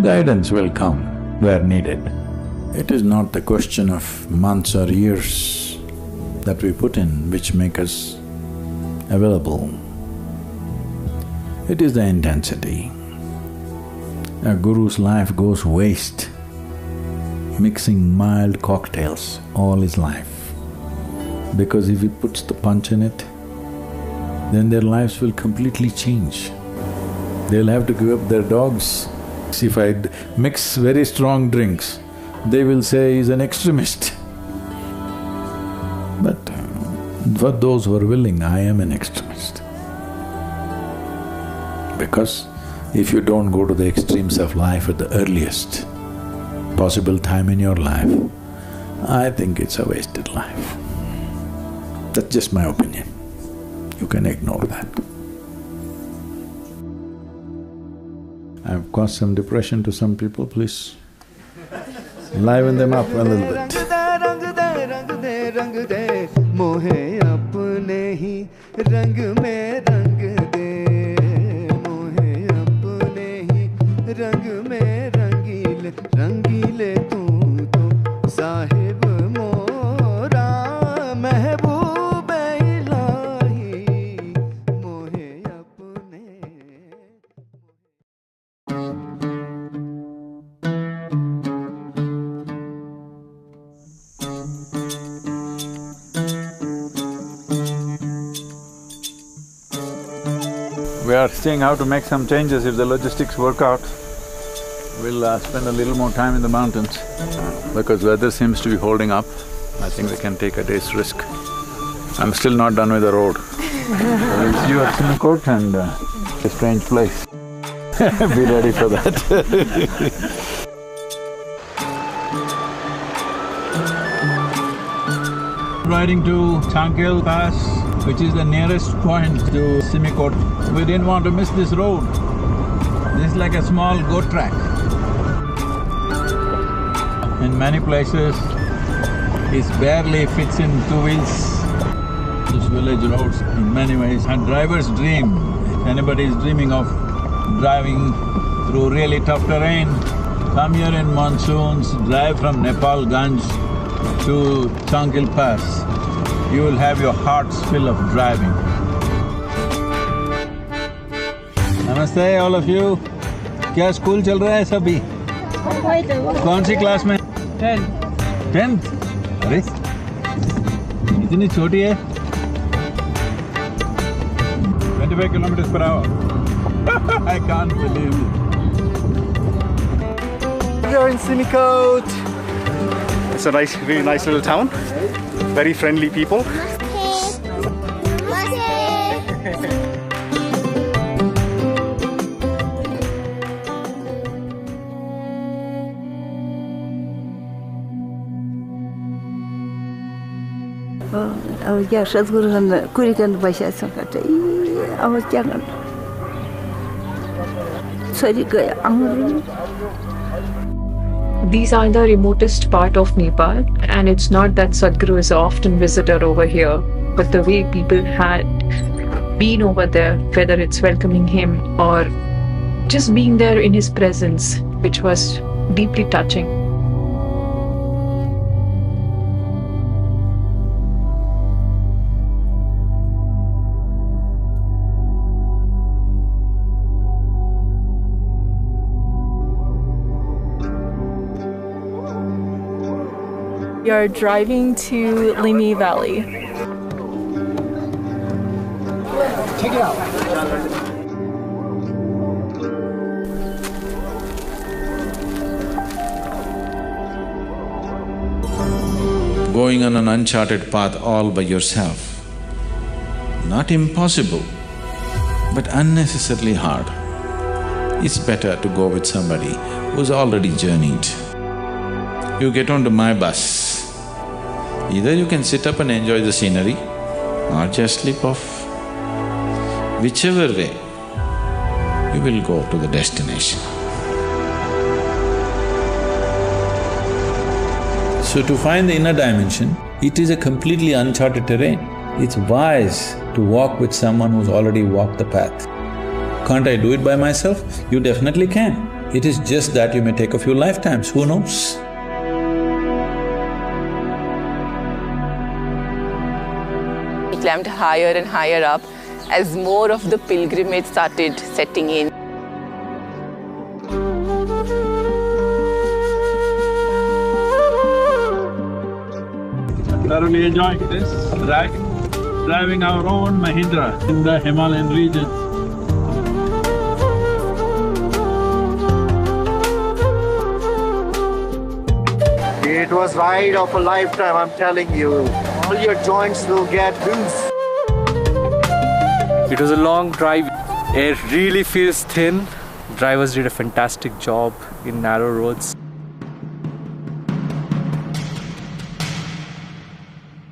Guidance will come where needed. It is not the question of months or years that we put in which make us available. It is the intensity. a guru's life goes waste mixing mild cocktails all his life. Because if he puts the punch in it, then their lives will completely change. They'll have to give up their dogs. If I mix very strong drinks, they will say he's an extremist. But for those who are willing, I am an extremist. Because if you don't go to the extremes of life at the earliest possible time in your life, I think it's a wasted life. That's just my opinion. You can ignore that. I've caused some depression to some people, please liven them up a little bit. We are seeing how to make some changes. If the logistics work out, we'll spend a little more time in the mountains. Because weather seems to be holding up, I think we can take a day's risk. I'm still not done with the road. We'll see you at Simikot and a strange place. Be ready for that. Riding to Changkel Pass, which is the nearest point to Simikot. We didn't want to miss this road. This is like a small goat track. In many places, it barely fits in two wheels. This village roads, in many ways, a driver's dream. If anybody is dreaming of driving through really tough terrain, come here in monsoons, drive from Nepal Ganj to Changkel Pass. You will have your heart's fill of driving. Namaste all of you. क्या school चल रहा है सभी? कौन सी class में? 10th? अरे इतनी छोटी है? 25 kilometers per hour. I can't believe it. We are in Simikot. It's a nice, really nice little town. Very friendly people. These are the remotest part of Nepal, and it's not that Sadhguru is often visited over here, but the way people had been over there, whether it's welcoming him or just being there in his presence, which was deeply touching. We are driving to Limi Valley. Check it out. Going on an uncharted path all by yourself, not impossible, but unnecessarily hard. It's better to go with somebody who's already journeyed. You get onto my bus. Either you can sit up and enjoy the scenery or just slip off. Whichever way, you will go to the destination. So to find the inner dimension, it is a completely uncharted terrain. It's wise to walk with someone who's already walked the path. Can't I do it by myself? You definitely can. It is just that you may take a few lifetimes, who knows? We climbed higher and higher up as more of the pilgrimage started setting in. thoroughly enjoying this ride, driving our own Mahindra in the Himalayan region. It was ride of a lifetime, I'm telling you. All your joints will get loose. It was a long drive. Air really feels thin. Drivers did a fantastic job in narrow roads.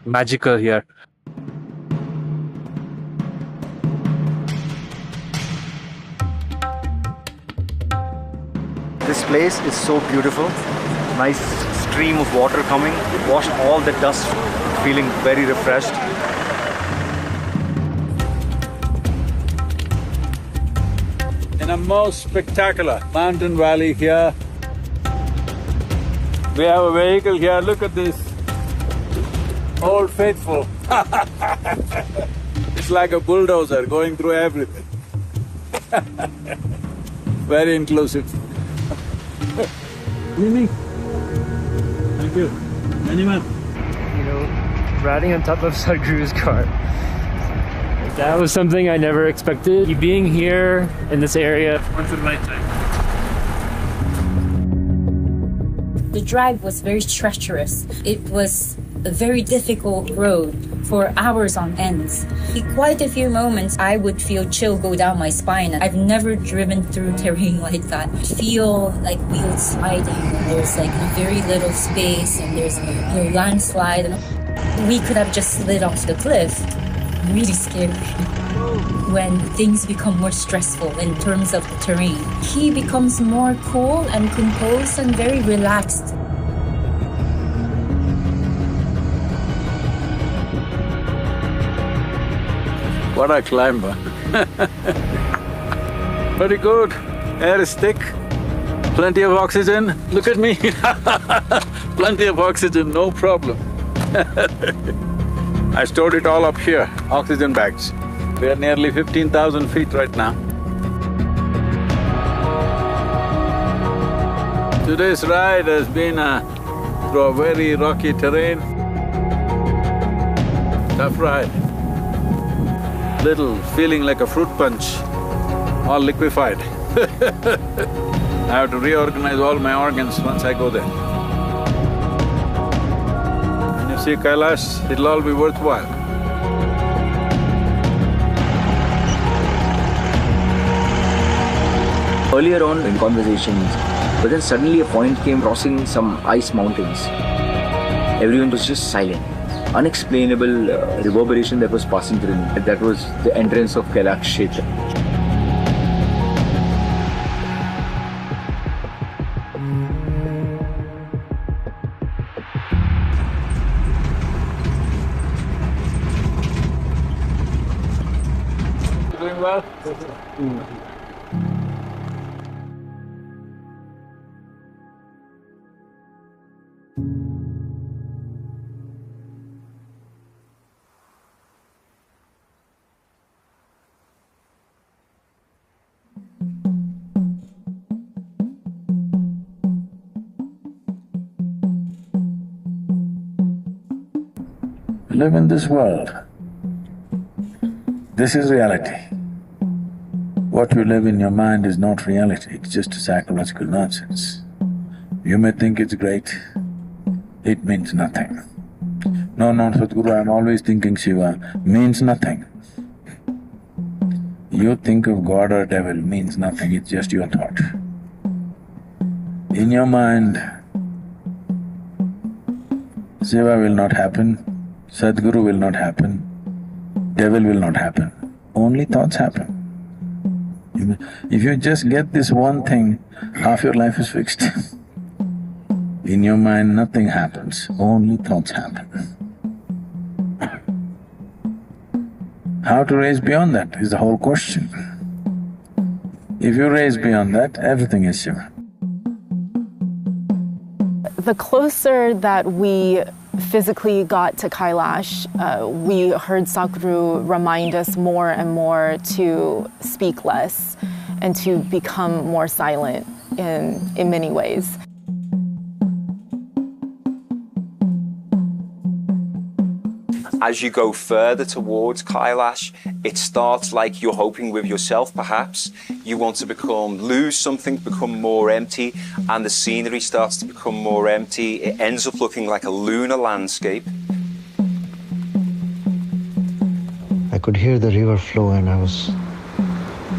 Magical here. This place is so beautiful. Nice stream of water coming. It washed all the dust, feeling very refreshed. In a most spectacular mountain valley here. We have a vehicle here, look at this. Old Faithful. It's like a bulldozer going through everything. Very inclusive. Mimi. Thank you. Anyone? You know, riding on top of Sadhguru's car. That was something I never expected. Being here in this area once in a lifetime. The drive was very treacherous. It was a very difficult road for hours on end. In quite a few moments, I would feel chill go down my spine. I've never driven through terrain like that. I feel like wheels sliding, and there's like very little space, and there's no landslide. We could have just slid off the cliff. Really scary. When things become more stressful in terms of the terrain, he becomes more cool and composed and very relaxed. What a climber. Very good. Air is thick, plenty of oxygen. Look at me. Plenty of oxygen, no problem. I stored it all up here, oxygen bags. We are nearly 15,000 feet right now. Today's ride has been through a very rocky terrain. Tough ride. Little feeling like a fruit punch, all liquefied. I have to reorganize all my organs once I go there. When you see Kailash, it'll all be worthwhile. Earlier on in conversations, but then suddenly a point came crossing some ice mountains. Everyone was just silent. Unexplainable reverberation that was passing through me. That was the entrance of Kailash Kshetra. Doing well? Live in this world. This is reality. What you live in your mind is not reality, it's just a psychological nonsense. You may think it's great, it means nothing. No, Sadhguru, I'm always thinking Shiva, means nothing. You think of God or devil means nothing, it's just your thought. In your mind, Shiva will not happen, Sadhguru will not happen, devil will not happen, only thoughts happen. If you just get this one thing, half your life is fixed. In your mind, nothing happens, only thoughts happen. How to raise beyond that is the whole question. If you raise beyond that, everything is Shiva. The closer that we physically got to Kailash, we heard Sadhguru remind us more and more to speak less and to become more silent in many ways. As you go further towards Kailash, it starts like you're hoping with yourself, perhaps. You want to lose something, become more empty, and the scenery starts to become more empty. It ends up looking like a lunar landscape. I could hear the river flow, and I was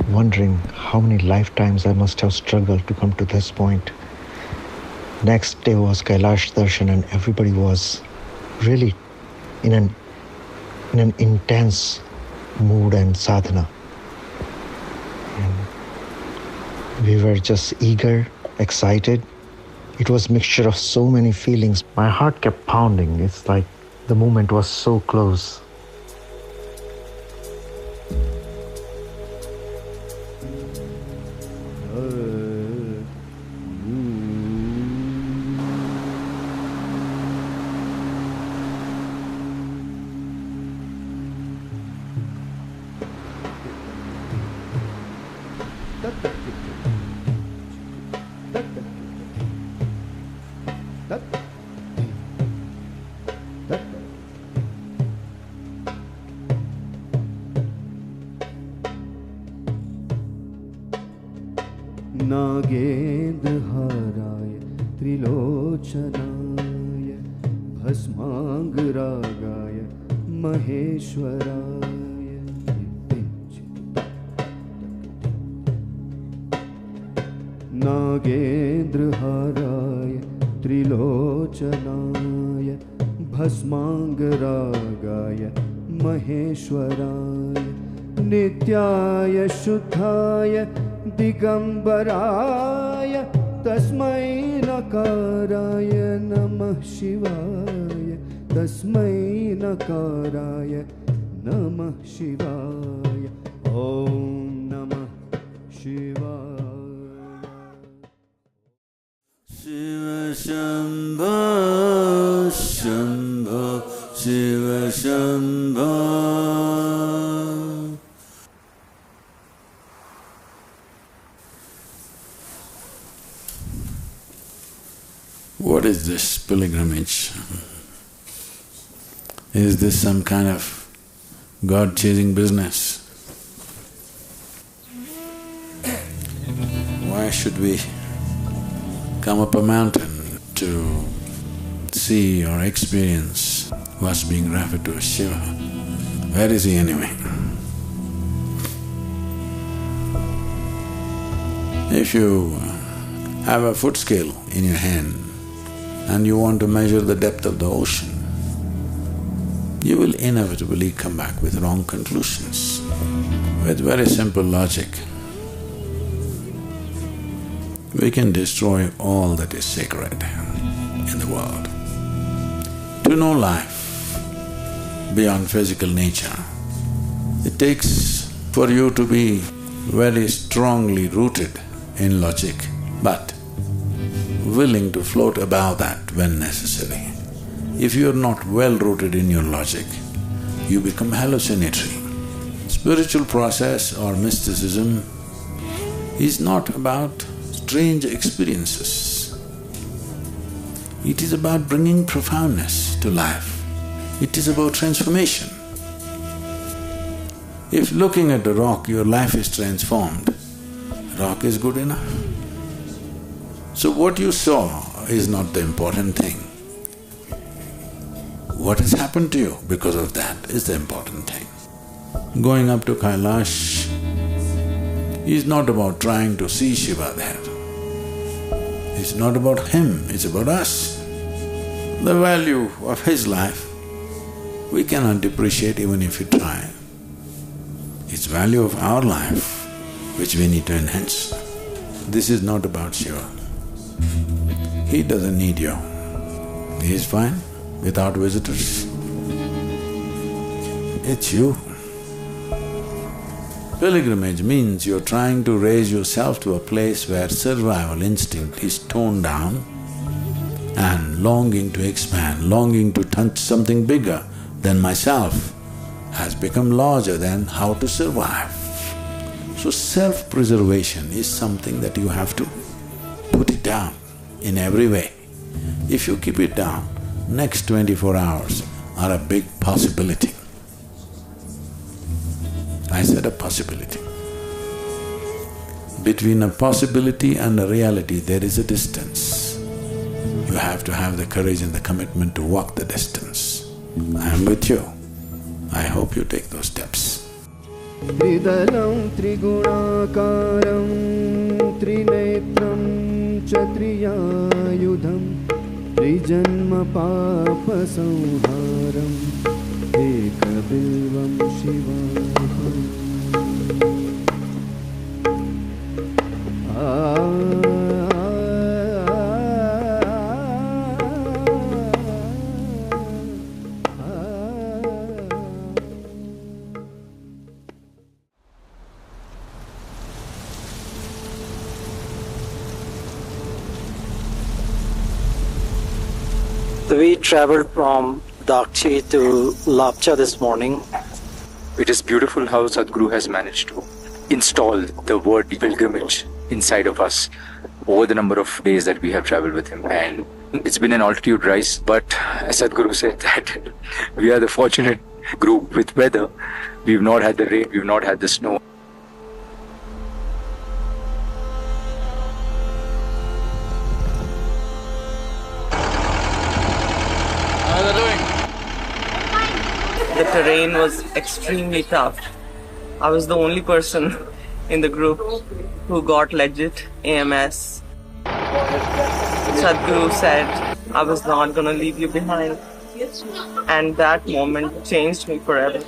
wondering how many lifetimes I must have struggled to come to this point. Next day was Kailash Darshan, and everybody was really in an intense mood and sadhana. And we were just eager, excited. It was a mixture of so many feelings. My heart kept pounding. It's like the moment was so close. नागेन्द्रहाराय त्रिलोचनाय भस्मांगरागाय महेश्वराय नागेन्द्रहाराय त्रिलोचनाय भस्मांगरागाय महेश्वराय नित्याय शुद्धाय दिगंबराय तस्मै नकाराय नमः शिवाय तस्मै नकाराय नमः शिवाय ॐ नमः शिवाय Shiv Shambho Shambho Shiv Shambho What is this pilgrimage? Is this some kind of God-chasing business? Why should we come up a mountain to see or experience what's being referred to as Shiva? Where is he anyway? If you have a foot scale in your hand and you want to measure the depth of the ocean, you will inevitably come back with wrong conclusions. With very simple logic, we can destroy all that is sacred in the world. To know life beyond physical nature, it takes for you to be very strongly rooted in logic, but willing to float above that when necessary. If you're not well-rooted in your logic, you become hallucinatory. Spiritual process or mysticism is not about strange experiences. It is about bringing profoundness to life. It is about transformation. If looking at a rock your life is transformed, rock is good enough. So what you saw is not the important thing. What has happened to you because of that is the important thing. Going up to Kailash is not about trying to see Shiva there. It's not about him, it's about us. The value of his life we cannot depreciate even if we try. It's value of our life which we need to enhance. This is not about Shiva. He doesn't need you. He is fine without visitors. It's you. Pilgrimage means you're trying to raise yourself to a place where survival instinct is toned down and longing to expand, longing to touch something bigger than myself has become larger than how to survive. So self-preservation is something that you have to put it down in every way. If you keep it down, next 24 hours, are a big possibility. I said a possibility. Between a possibility and a reality, there is a distance. You have to have the courage and the commitment to walk the distance. I am with you. I hope you take those steps. Tridalam Trigurakaram Trinetram Chatriyayudham Trijanma Papa Samharam Ekabilvam Shivaham. We traveled from Dakchi to Lapcha this morning. It is beautiful how Sadhguru has managed to install the word pilgrimage inside of us over the number of days that we have traveled with him. And it's been an altitude rise, but as Sadhguru said that we are the fortunate group with weather. We've not had the rain, we've not had the snow. The terrain was extremely tough. I was the only person in the group who got legit AMS. Sadhguru said, I was not going to leave you behind. And that moment changed me forever.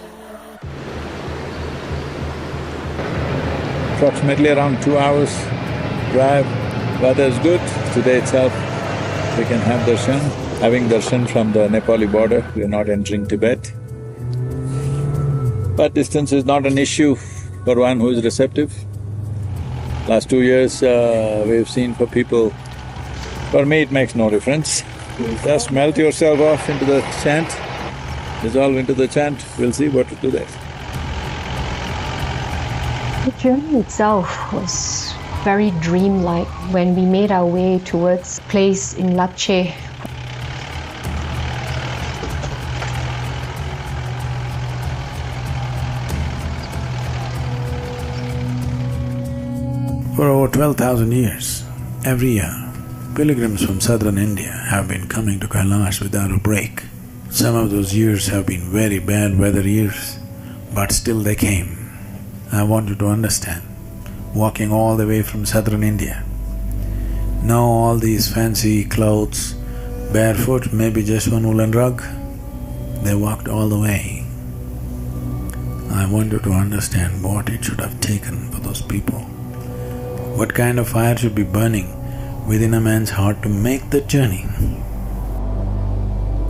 Approximately around 2 hours drive. Weather is good. Today itself we can have darshan. Having darshan from the Nepali border, we are not entering Tibet. But distance is not an issue for one who is receptive. Last 2 years, we've seen for people, for me it makes no difference. Just melt yourself off into the chant, dissolve into the chant, we'll see what to do there. The journey itself was very dreamlike. When we made our way towards a place in Lapche, For over 12,000 years, every year, pilgrims from southern India have been coming to Kailash without a break. Some of those years have been very bad weather years, but still they came. I want you to understand, walking all the way from southern India, no all these fancy clothes, barefoot, maybe just one woolen rug, they walked all the way. I want you to understand what it should have taken for those people. What kind of fire should be burning within a man's heart to make that journey?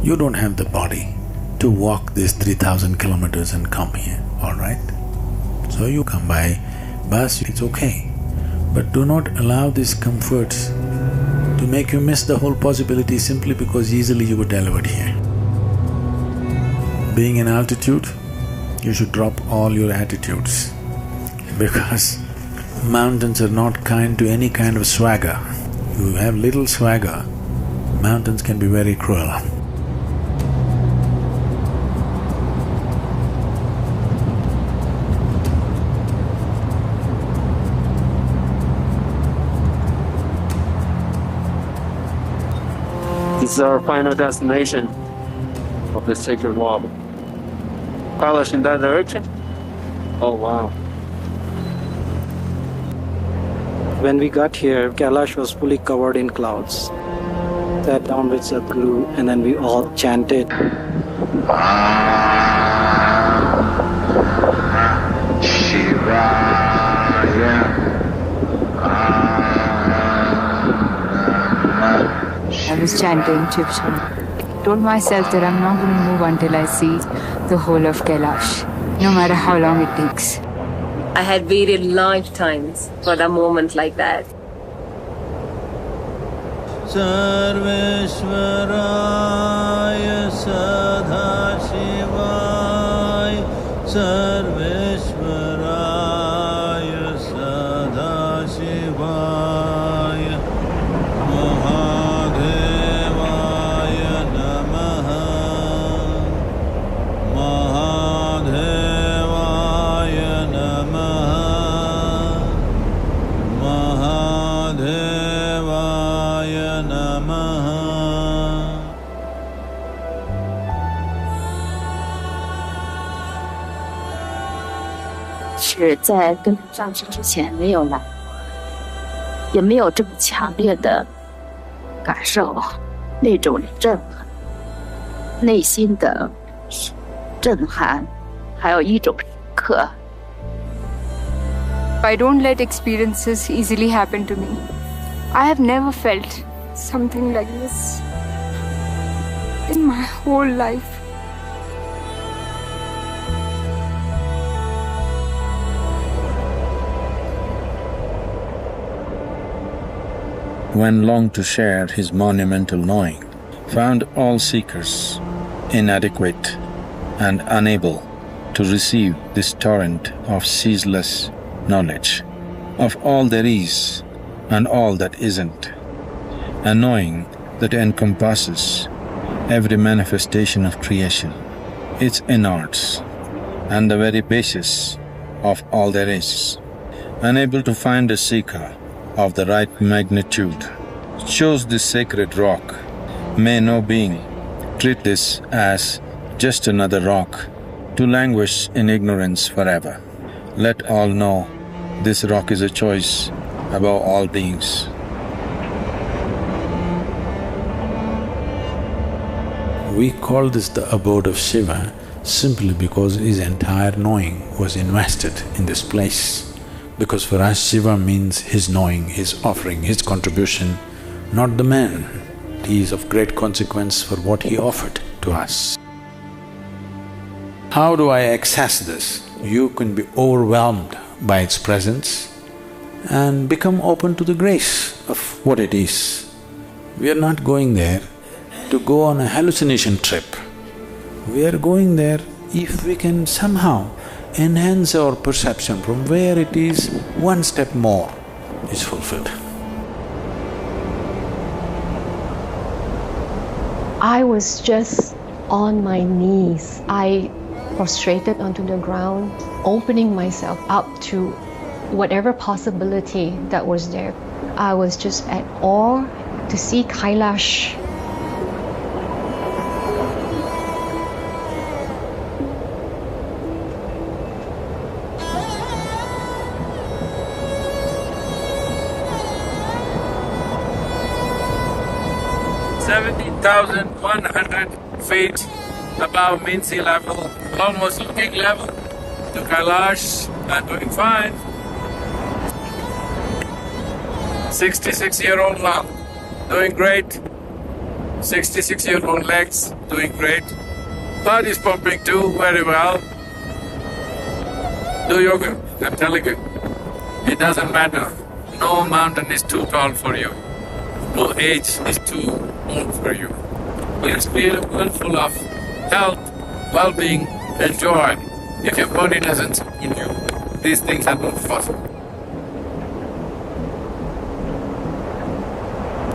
You don't have the body to walk these 3,000 kilometers and come here, all right? So you come by bus, it's okay. But do not allow these comforts to make you miss the whole possibility simply because easily you were delivered here. Being in altitude, you should drop all your attitudes because mountains are not kind to any kind of swagger. You have little swagger, mountains can be very cruel. This is our final destination of the sacred walk. Kailash in that direction? Oh wow. When we got here, Kailash was fully covered in clouds. Sat down with Sadhguru and then we all chanted. I was chanting Shiv Shambhu. Told myself that I'm not going to move until I see the whole of Kailash, no matter how long it takes. I had waited lifetimes for a moment like that. Sarveshwaraya Sadhashivaya Sarveshwaraya Sadhashivaya Mahadevaya Namaha. 是在跟上师之前没有来，也没有这么强烈的感受那种震撼，内心的震撼，还有一种深刻。I don't let experiences easily happen to me. I have never felt something like this in my whole life. When longed to share his monumental knowing, found all seekers inadequate and unable to receive this torrent of ceaseless knowledge of all there is and all that isn't, a knowing that encompasses every manifestation of creation, its innards, and the very basis of all there is, unable to find a seeker of the right magnitude, chose this sacred rock. May no being treat this as just another rock to languish in ignorance forever. Let all know this rock is a choice above all beings. We call this the abode of Shiva simply because his entire knowing was invested in this place. Because for us, Shiva means his knowing, his offering, his contribution, not the man. He is of great consequence for what he offered to us. How do I access this? You can be overwhelmed by its presence and become open to the grace of what it is. We are not going there to go on a hallucination trip. We are going there if we can somehow enhance our perception from where it is one step more is fulfilled. I was just on my knees. I prostrated onto the ground, opening myself up to whatever possibility that was there. I was just at awe to see Kailash. $70,100 feet above mean sea level, almost looking level to Kailash, and doing fine. 66-year-old lung, doing great. 66-year-old legs, doing great. Heart is pumping too, very well. Do yoga, I'm telling you. It doesn't matter. No mountain is too tall for you. No age is too old for you. Please feel full of health, well-being, and joy. If your body doesn't support you, these things are not possible.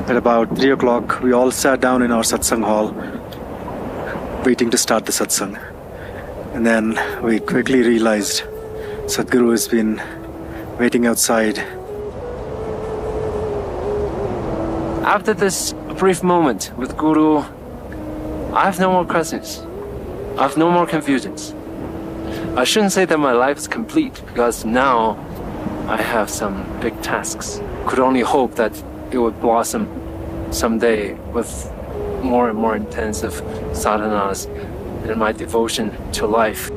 At about 3 o'clock, we all sat down in our satsang hall, waiting to start the satsang. And then we quickly realized Sadhguru has been waiting outside. After this brief moment with Guru, I have no more questions. I have no more confusions. I shouldn't say that my life is complete, because now I have some big tasks. Could only hope that it would blossom someday with more and more intensive sadhanas and my devotion to life.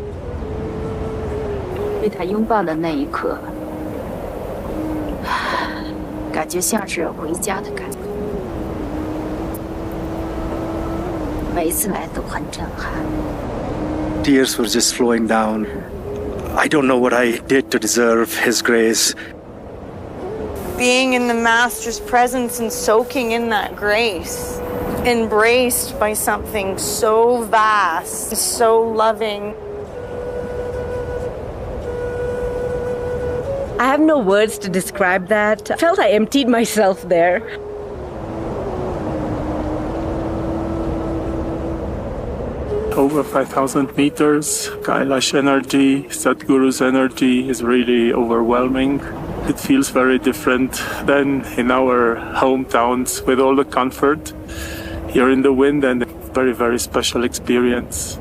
被他拥抱的那一刻，感觉像是回家的感觉。每一次来都很震撼。Tears were just flowing down. I don't know what I did to deserve his grace. Being in the Master's presence and soaking in that grace, embraced by something so vast, so loving. I have no words to describe that. I felt I emptied myself there. Over 5,000 meters, Kailash energy, Sadhguru's energy is really overwhelming. It feels very different than in our hometowns with all the comfort. Here in the wind, and a very, very special experience.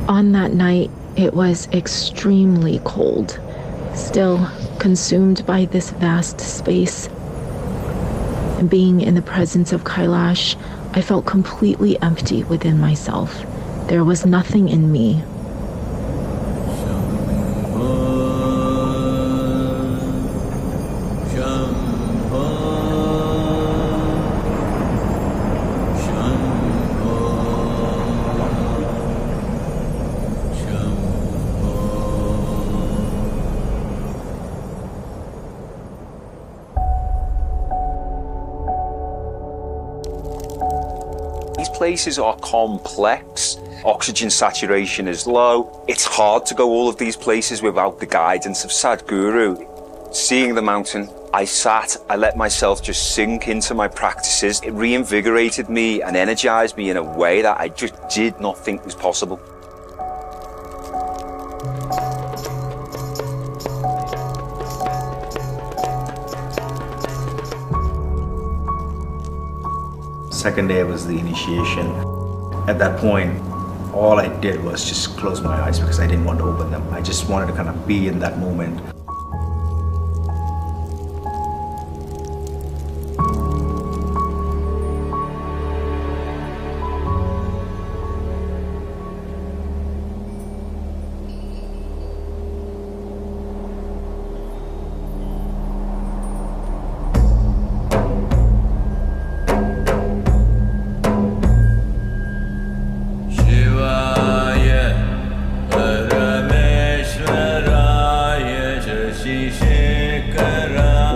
On that night, It was extremely cold, still consumed by this vast space. Being in the presence of Kailash, I felt completely empty within myself. There was nothing in me. These places are complex. Oxygen saturation is low. It's hard to go all of these places without the guidance of Sadhguru. Seeing the mountain, I sat, I let myself just sink into my practices. It reinvigorated me and energized me in a way that I just did not think was possible. Second day was the initiation. At that point, all I did was just close my eyes because I didn't want to open them. I just wanted to kind of be in that moment.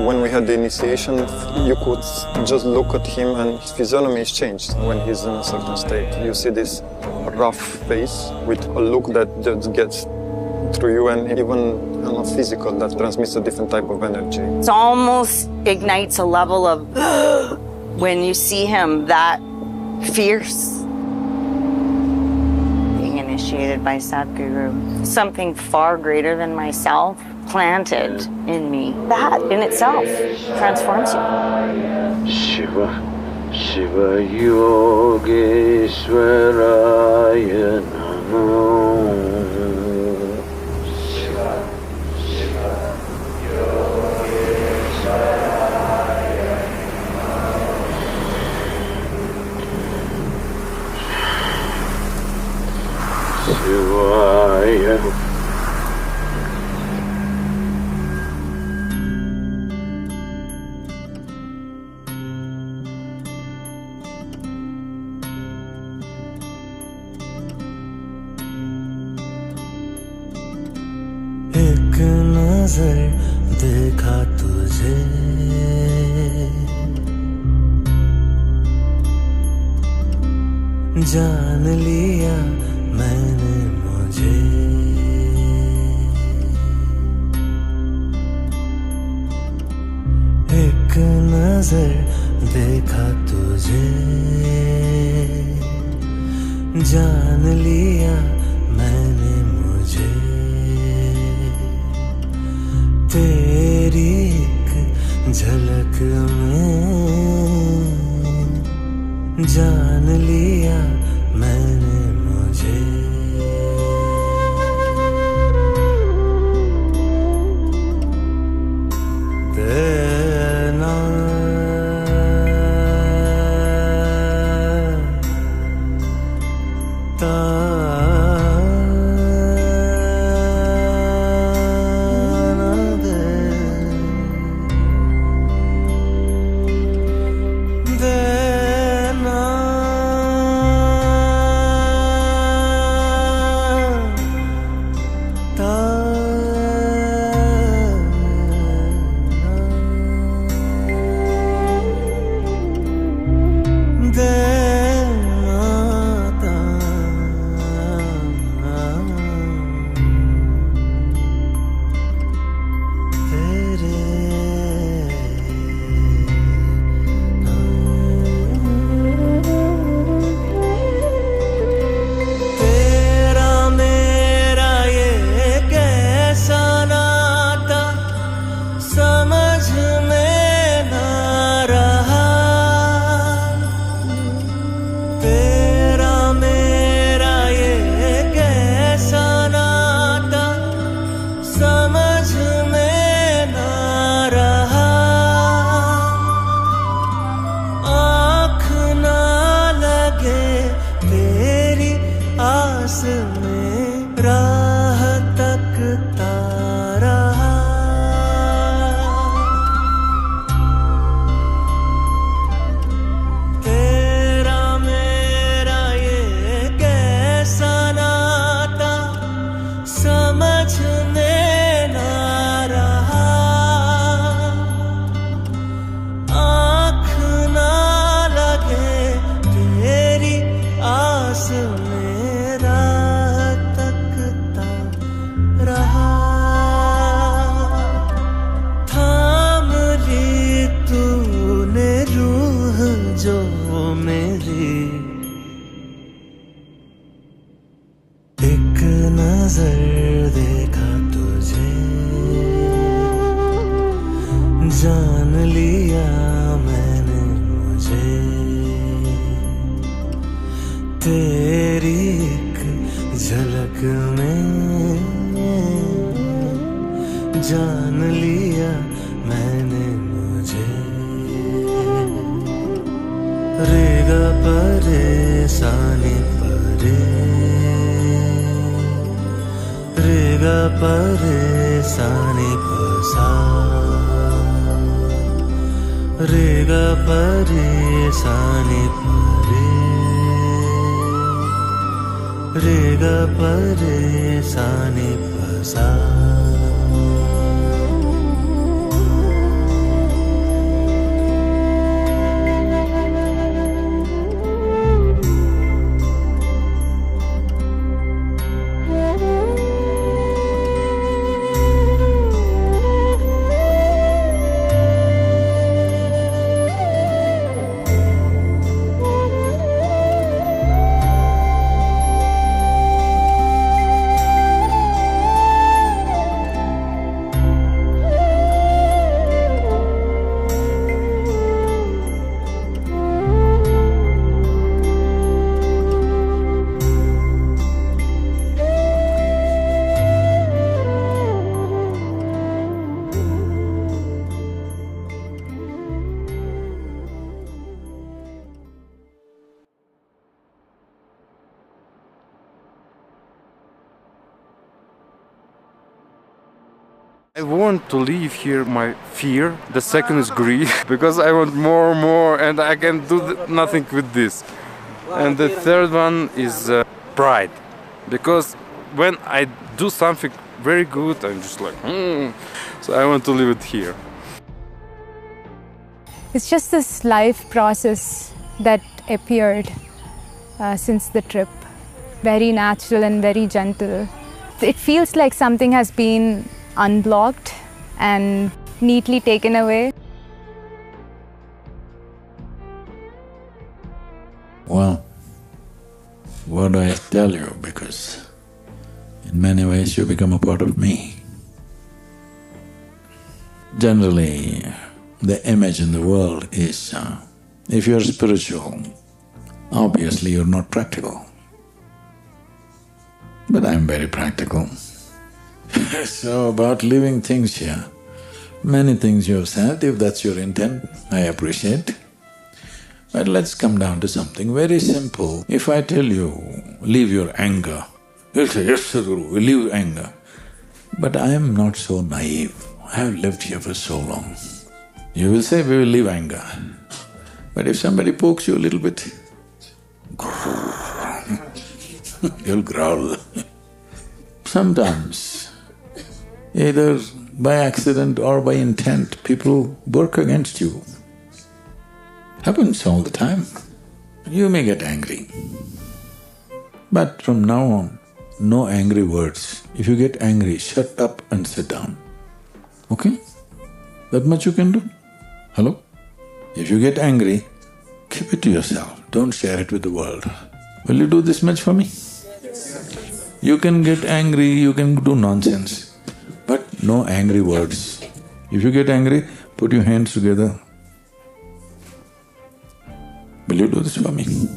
When we had the initiation, you could just look at him and his physiognomy is changed when he's in a certain state. You see this rough face with a look that just gets through you, and even on a physical that transmits a different type of energy. It almost ignites a level of when you see him that fierce. Being initiated by Sadhguru, something far greater than myself planted in me. That in itself transforms you. Shiva, Shiva Yogeshwaraya Namo. Shiva, Shiva Yogeshwaraya Namo. Shivaya. एक नजर देखा तुझे, जान लिया मैंने मुझे, एक नजर देखा तुझे, जान लिया मैंने मुझे, तेरी एक झलक में जान लिया मैंने मुझे। तेरा जान लिया मैंने मुझे तेरी एक झलक में जान लिया मैंने मुझे रेगा परेशानी परे रेगा परेशानी पसा रेगा परेशानी परे रेगा परेशानी पसा I want to leave here my fear. The second is greed, because I want more, and I can do nothing with this. And the third one is pride, because when I do something very good, I'm just like, So I want to leave it here. It's just this life process that appeared since the trip. Very natural and very gentle. It feels like something has been unblocked and neatly taken away. Well, what do I tell you? Because in many ways you become a part of me. Generally, the image in the world is, if you're spiritual, obviously you're not practical. But I'm very practical. So about living things here, many things you have said, if that's your intent, I appreciate. But let's come down to something very simple. If I tell you, leave your anger, you'll say, yes, Sadhguru, we'll leave anger. But I am not so naive. I have lived here for so long. You will say, we will leave anger. But if somebody pokes you a little bit, you'll growl. Sometimes, either by accident or by intent, people work against you. Happens all the time. You may get angry. But from now on, no angry words. If you get angry, shut up and sit down. Okay? That much you can do. Hello? If you get angry, keep it to yourself, don't share it with the world. Will you do this much for me? You can get angry, you can do nonsense, but no angry words. If you get angry, put your hands together. Will you do this for me?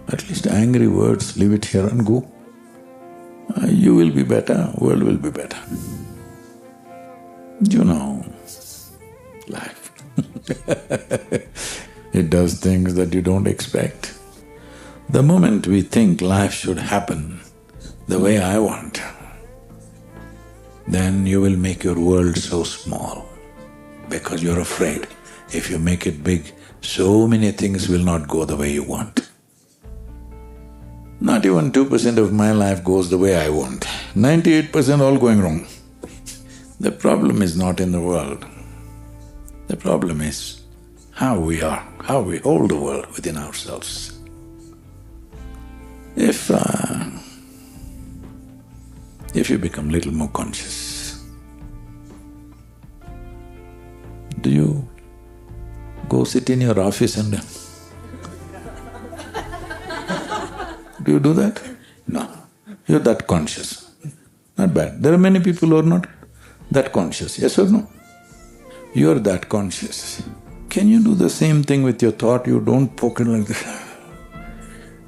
At least angry words, leave it here and go. You will be better, world will be better. You know, life it does things that you don't expect. The moment we think life should happen the way I want, then you will make your world so small because you're afraid. If you make it big, so many things will not go the way you want. Not even 2% of my life goes the way I want, 98% all going wrong. The problem is not in the world. The problem is how we are, how we hold the world within ourselves. If you become little more conscious, do you go sit in your office and… Do you do that? No. You're that conscious. Not bad. There are many people who are not that conscious, yes or no? You're that conscious. Can you do the same thing with your thought? You don't poke it like this.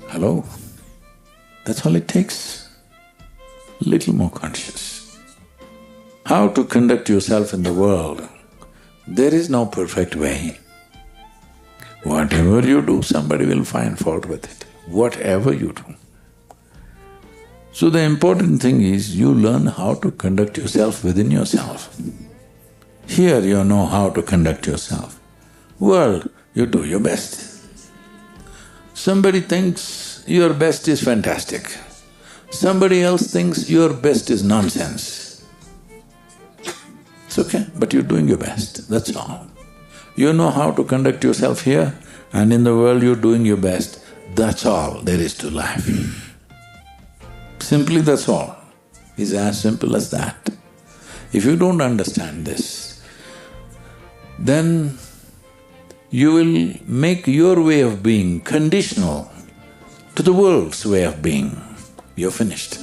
Hello? That's all it takes. Little more conscious. How to conduct yourself in the world? There is no perfect way. Whatever you do, somebody will find fault with it. Whatever you do. So the important thing is you learn how to conduct yourself within yourself. Here you know how to conduct yourself. World, you do your best. Somebody thinks your best is fantastic. Somebody else thinks your best is nonsense. It's okay, but you're doing your best, that's all. You know how to conduct yourself here, and in the world you're doing your best. That's all there is to life. Simply that's all. It's as simple as that. If you don't understand this, then you will make your way of being conditional to the world's way of being. You're finished.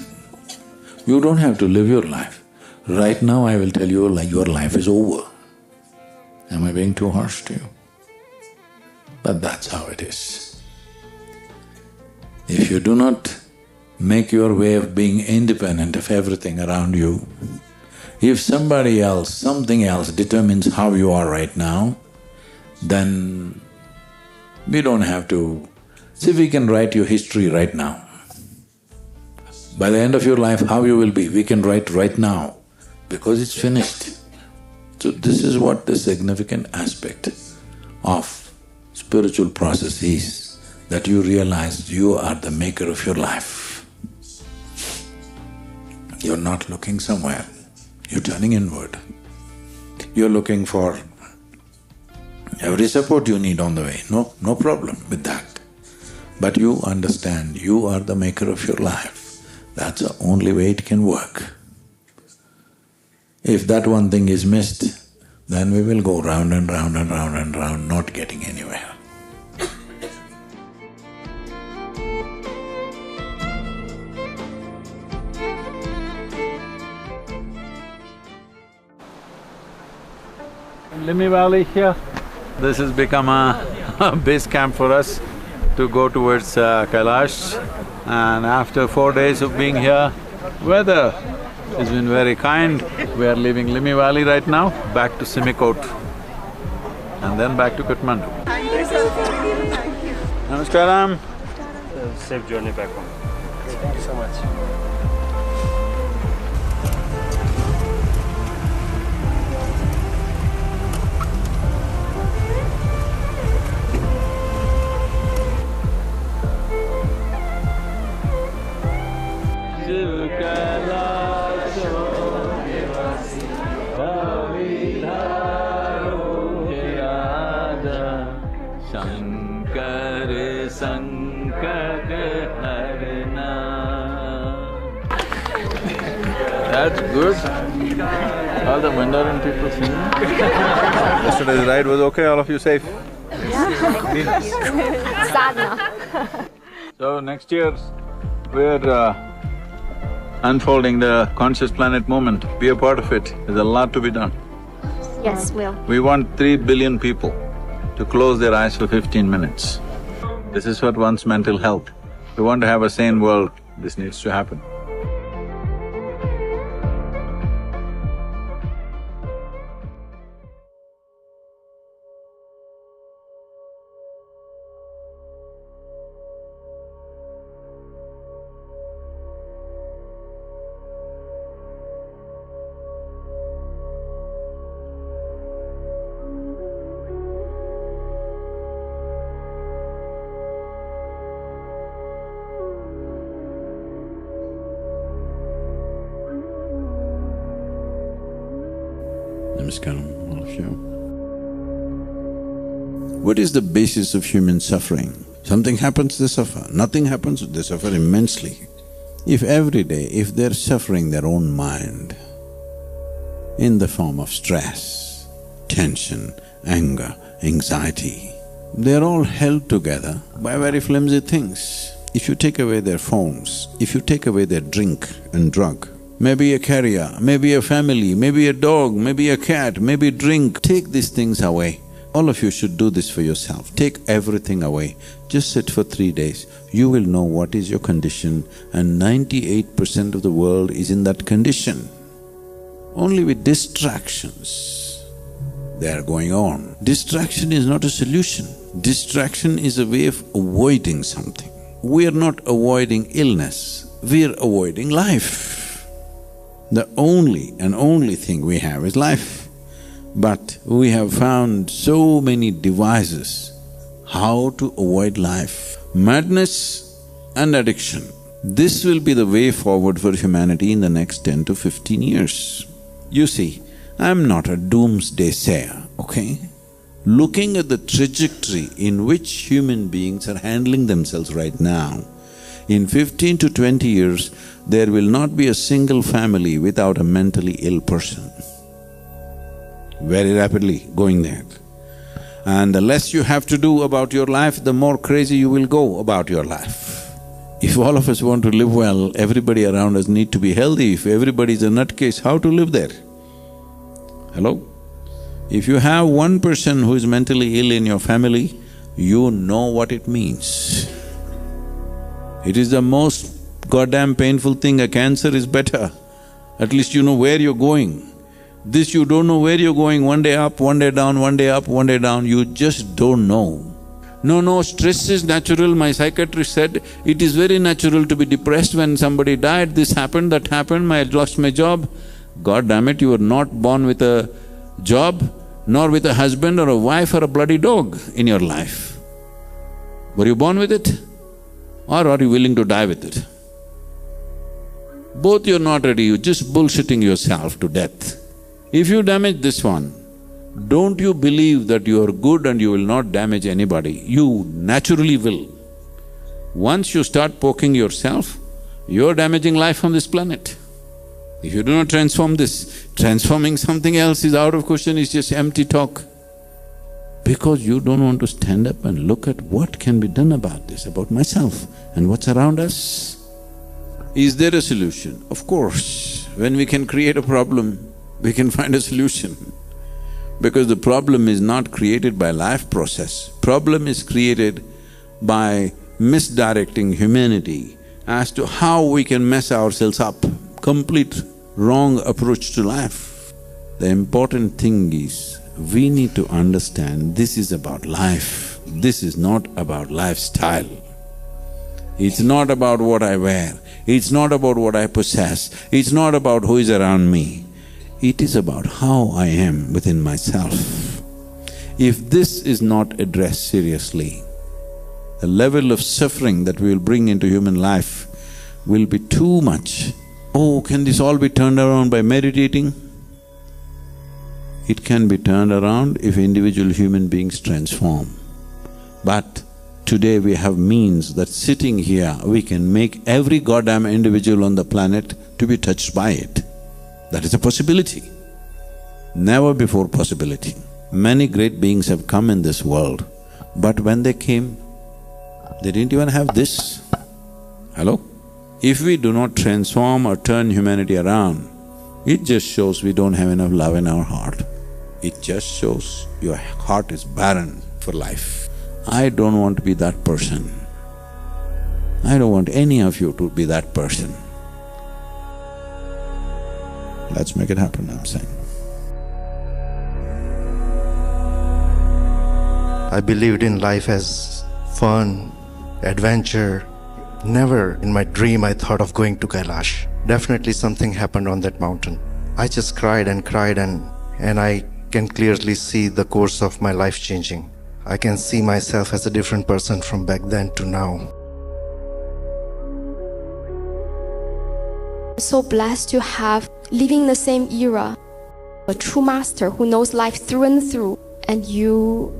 You don't have to live your life. Right now I will tell you your life is over. Am I being too harsh to you? But that's how it is. If you do not make your way of being independent of everything around you, if somebody else, something else determines how you are right now, then we don't have to… See, we can write your history right now. By the end of your life, how you will be, we can write right now, because it's finished. So this is what the significant aspect of spiritual process is, that you realize you are the maker of your life. You're not looking somewhere, you're turning inward. You're looking for every support you need on the way, no problem with that. But you understand you are the maker of your life. That's the only way it can work. If that one thing is missed, then we will go round and round and round and round, not getting anywhere. Limmi Valley here, this has become a base camp for us to go towards Kailash. And after 4 days of being here, weather has been very kind. We are leaving Limmi Valley right now, back to Simikot and then back to Kathmandu. Namaskaram. Safe journey back home. Thank you so much. That's good. All the Mandarin people singing. Yesterday's ride was okay, all of you safe? Yeah. Sadhana. So next year, we're unfolding the Conscious Planet movement. Be a part of it. There's a lot to be done. Yes, will. We want 3 billion people to close their eyes for 15 minutes. This is what wants mental health. We want to have a sane world, this needs to happen. Namaskaram, all of you. What is the basis of human suffering? Something happens, they suffer. Nothing happens, they suffer immensely. If every day, if they're suffering their own mind in the form of stress, tension, anger, anxiety, they're all held together by very flimsy things. If you take away their phones, if you take away their drink and drug, maybe a career, maybe a family, maybe a dog, maybe a cat, maybe drink. Take these things away. All of you should do this for yourself. Take everything away. Just sit for 3 days. You will know what is your condition, and 98% of the world is in that condition. Only with distractions they are going on. Distraction is not a solution. Distraction is a way of avoiding something. We are not avoiding illness, we are avoiding life. The only thing we have is life. But we have found so many devices how to avoid life. Madness and addiction. This will be the way forward for humanity in the next 10 to 15 years. You see, I'm not a doomsday sayer, okay? Looking at the trajectory in which human beings are handling themselves right now, in 15 to 20 years, there will not be a single family without a mentally ill person. Very rapidly going there. And the less you have to do about your life, the more crazy you will go about your life. If all of us want to live well, everybody around us need to be healthy. If everybody is a nutcase, how to live there? Hello? If you have one person who is mentally ill in your family, you know what it means. It is the most goddamn painful thing. A cancer is better. At least you know where you're going. This you don't know where you're going, one day up, one day down, one day up, one day down, you just don't know. No, stress is natural. My psychiatrist said, it is very natural to be depressed when somebody died, this happened, that happened, I lost my job. God damn it, you were not born with a job, nor with a husband or a wife or a bloody dog in your life. Were you born with it? Or are you willing to die with it? Both you're not ready, you're just bullshitting yourself to death. If you damage this one, don't you believe that you are good and you will not damage anybody. You naturally will. Once you start poking yourself, you're damaging life on this planet. If you do not transform this, transforming something else is out of question, it's just empty talk. Because you don't want to stand up and look at what can be done about this, about myself and what's around us. Is there a solution? Of course. When we can create a problem, we can find a solution. Because the problem is not created by life process. Problem is created by misdirecting humanity as to how we can mess ourselves up. Complete wrong approach to life. The important thing is, we need to understand this is about life. This is not about lifestyle. It's not about what I wear. It's not about what I possess. It's not about who is around me. It is about how I am within myself. If this is not addressed seriously, the level of suffering that we will bring into human life will be too much. Oh, can this all be turned around by meditating? It can be turned around if individual human beings transform. But today we have means that sitting here, we can make every goddamn individual on the planet to be touched by it. That is a possibility. Never before possibility. Many great beings have come in this world, but when they came, they didn't even have this. Hello? If we do not transform or turn humanity around, it just shows we don't have enough love in our heart. It just shows your heart is barren for life. I don't want to be that person. I don't want any of you to be that person. Let's make it happen, I'm saying. I believed in life as fun, adventure. Never in my dream I thought of going to Kailash. Definitely something happened on that mountain. I just cried and I can clearly see the course of my life changing. I can see myself as a different person from back then to now. So blessed to have, living in the same era, a true master who knows life through and through, and you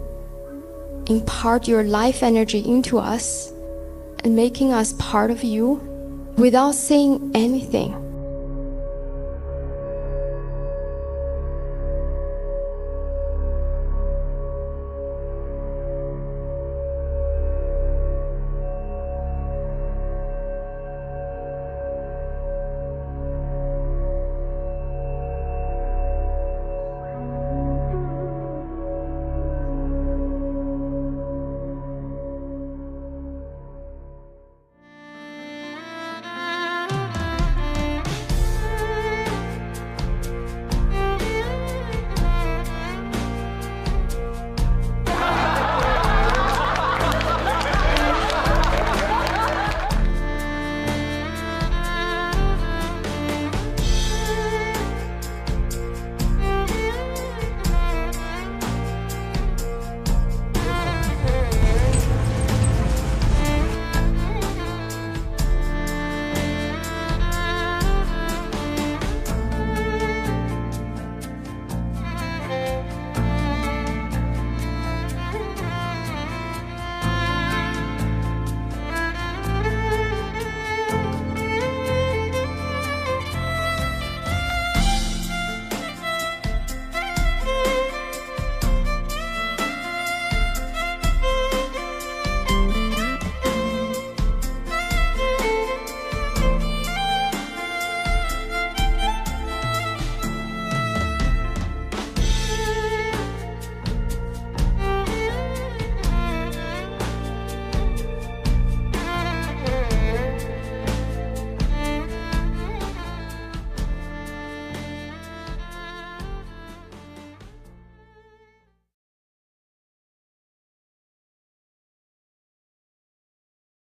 impart your life energy into us and making us part of you without saying anything.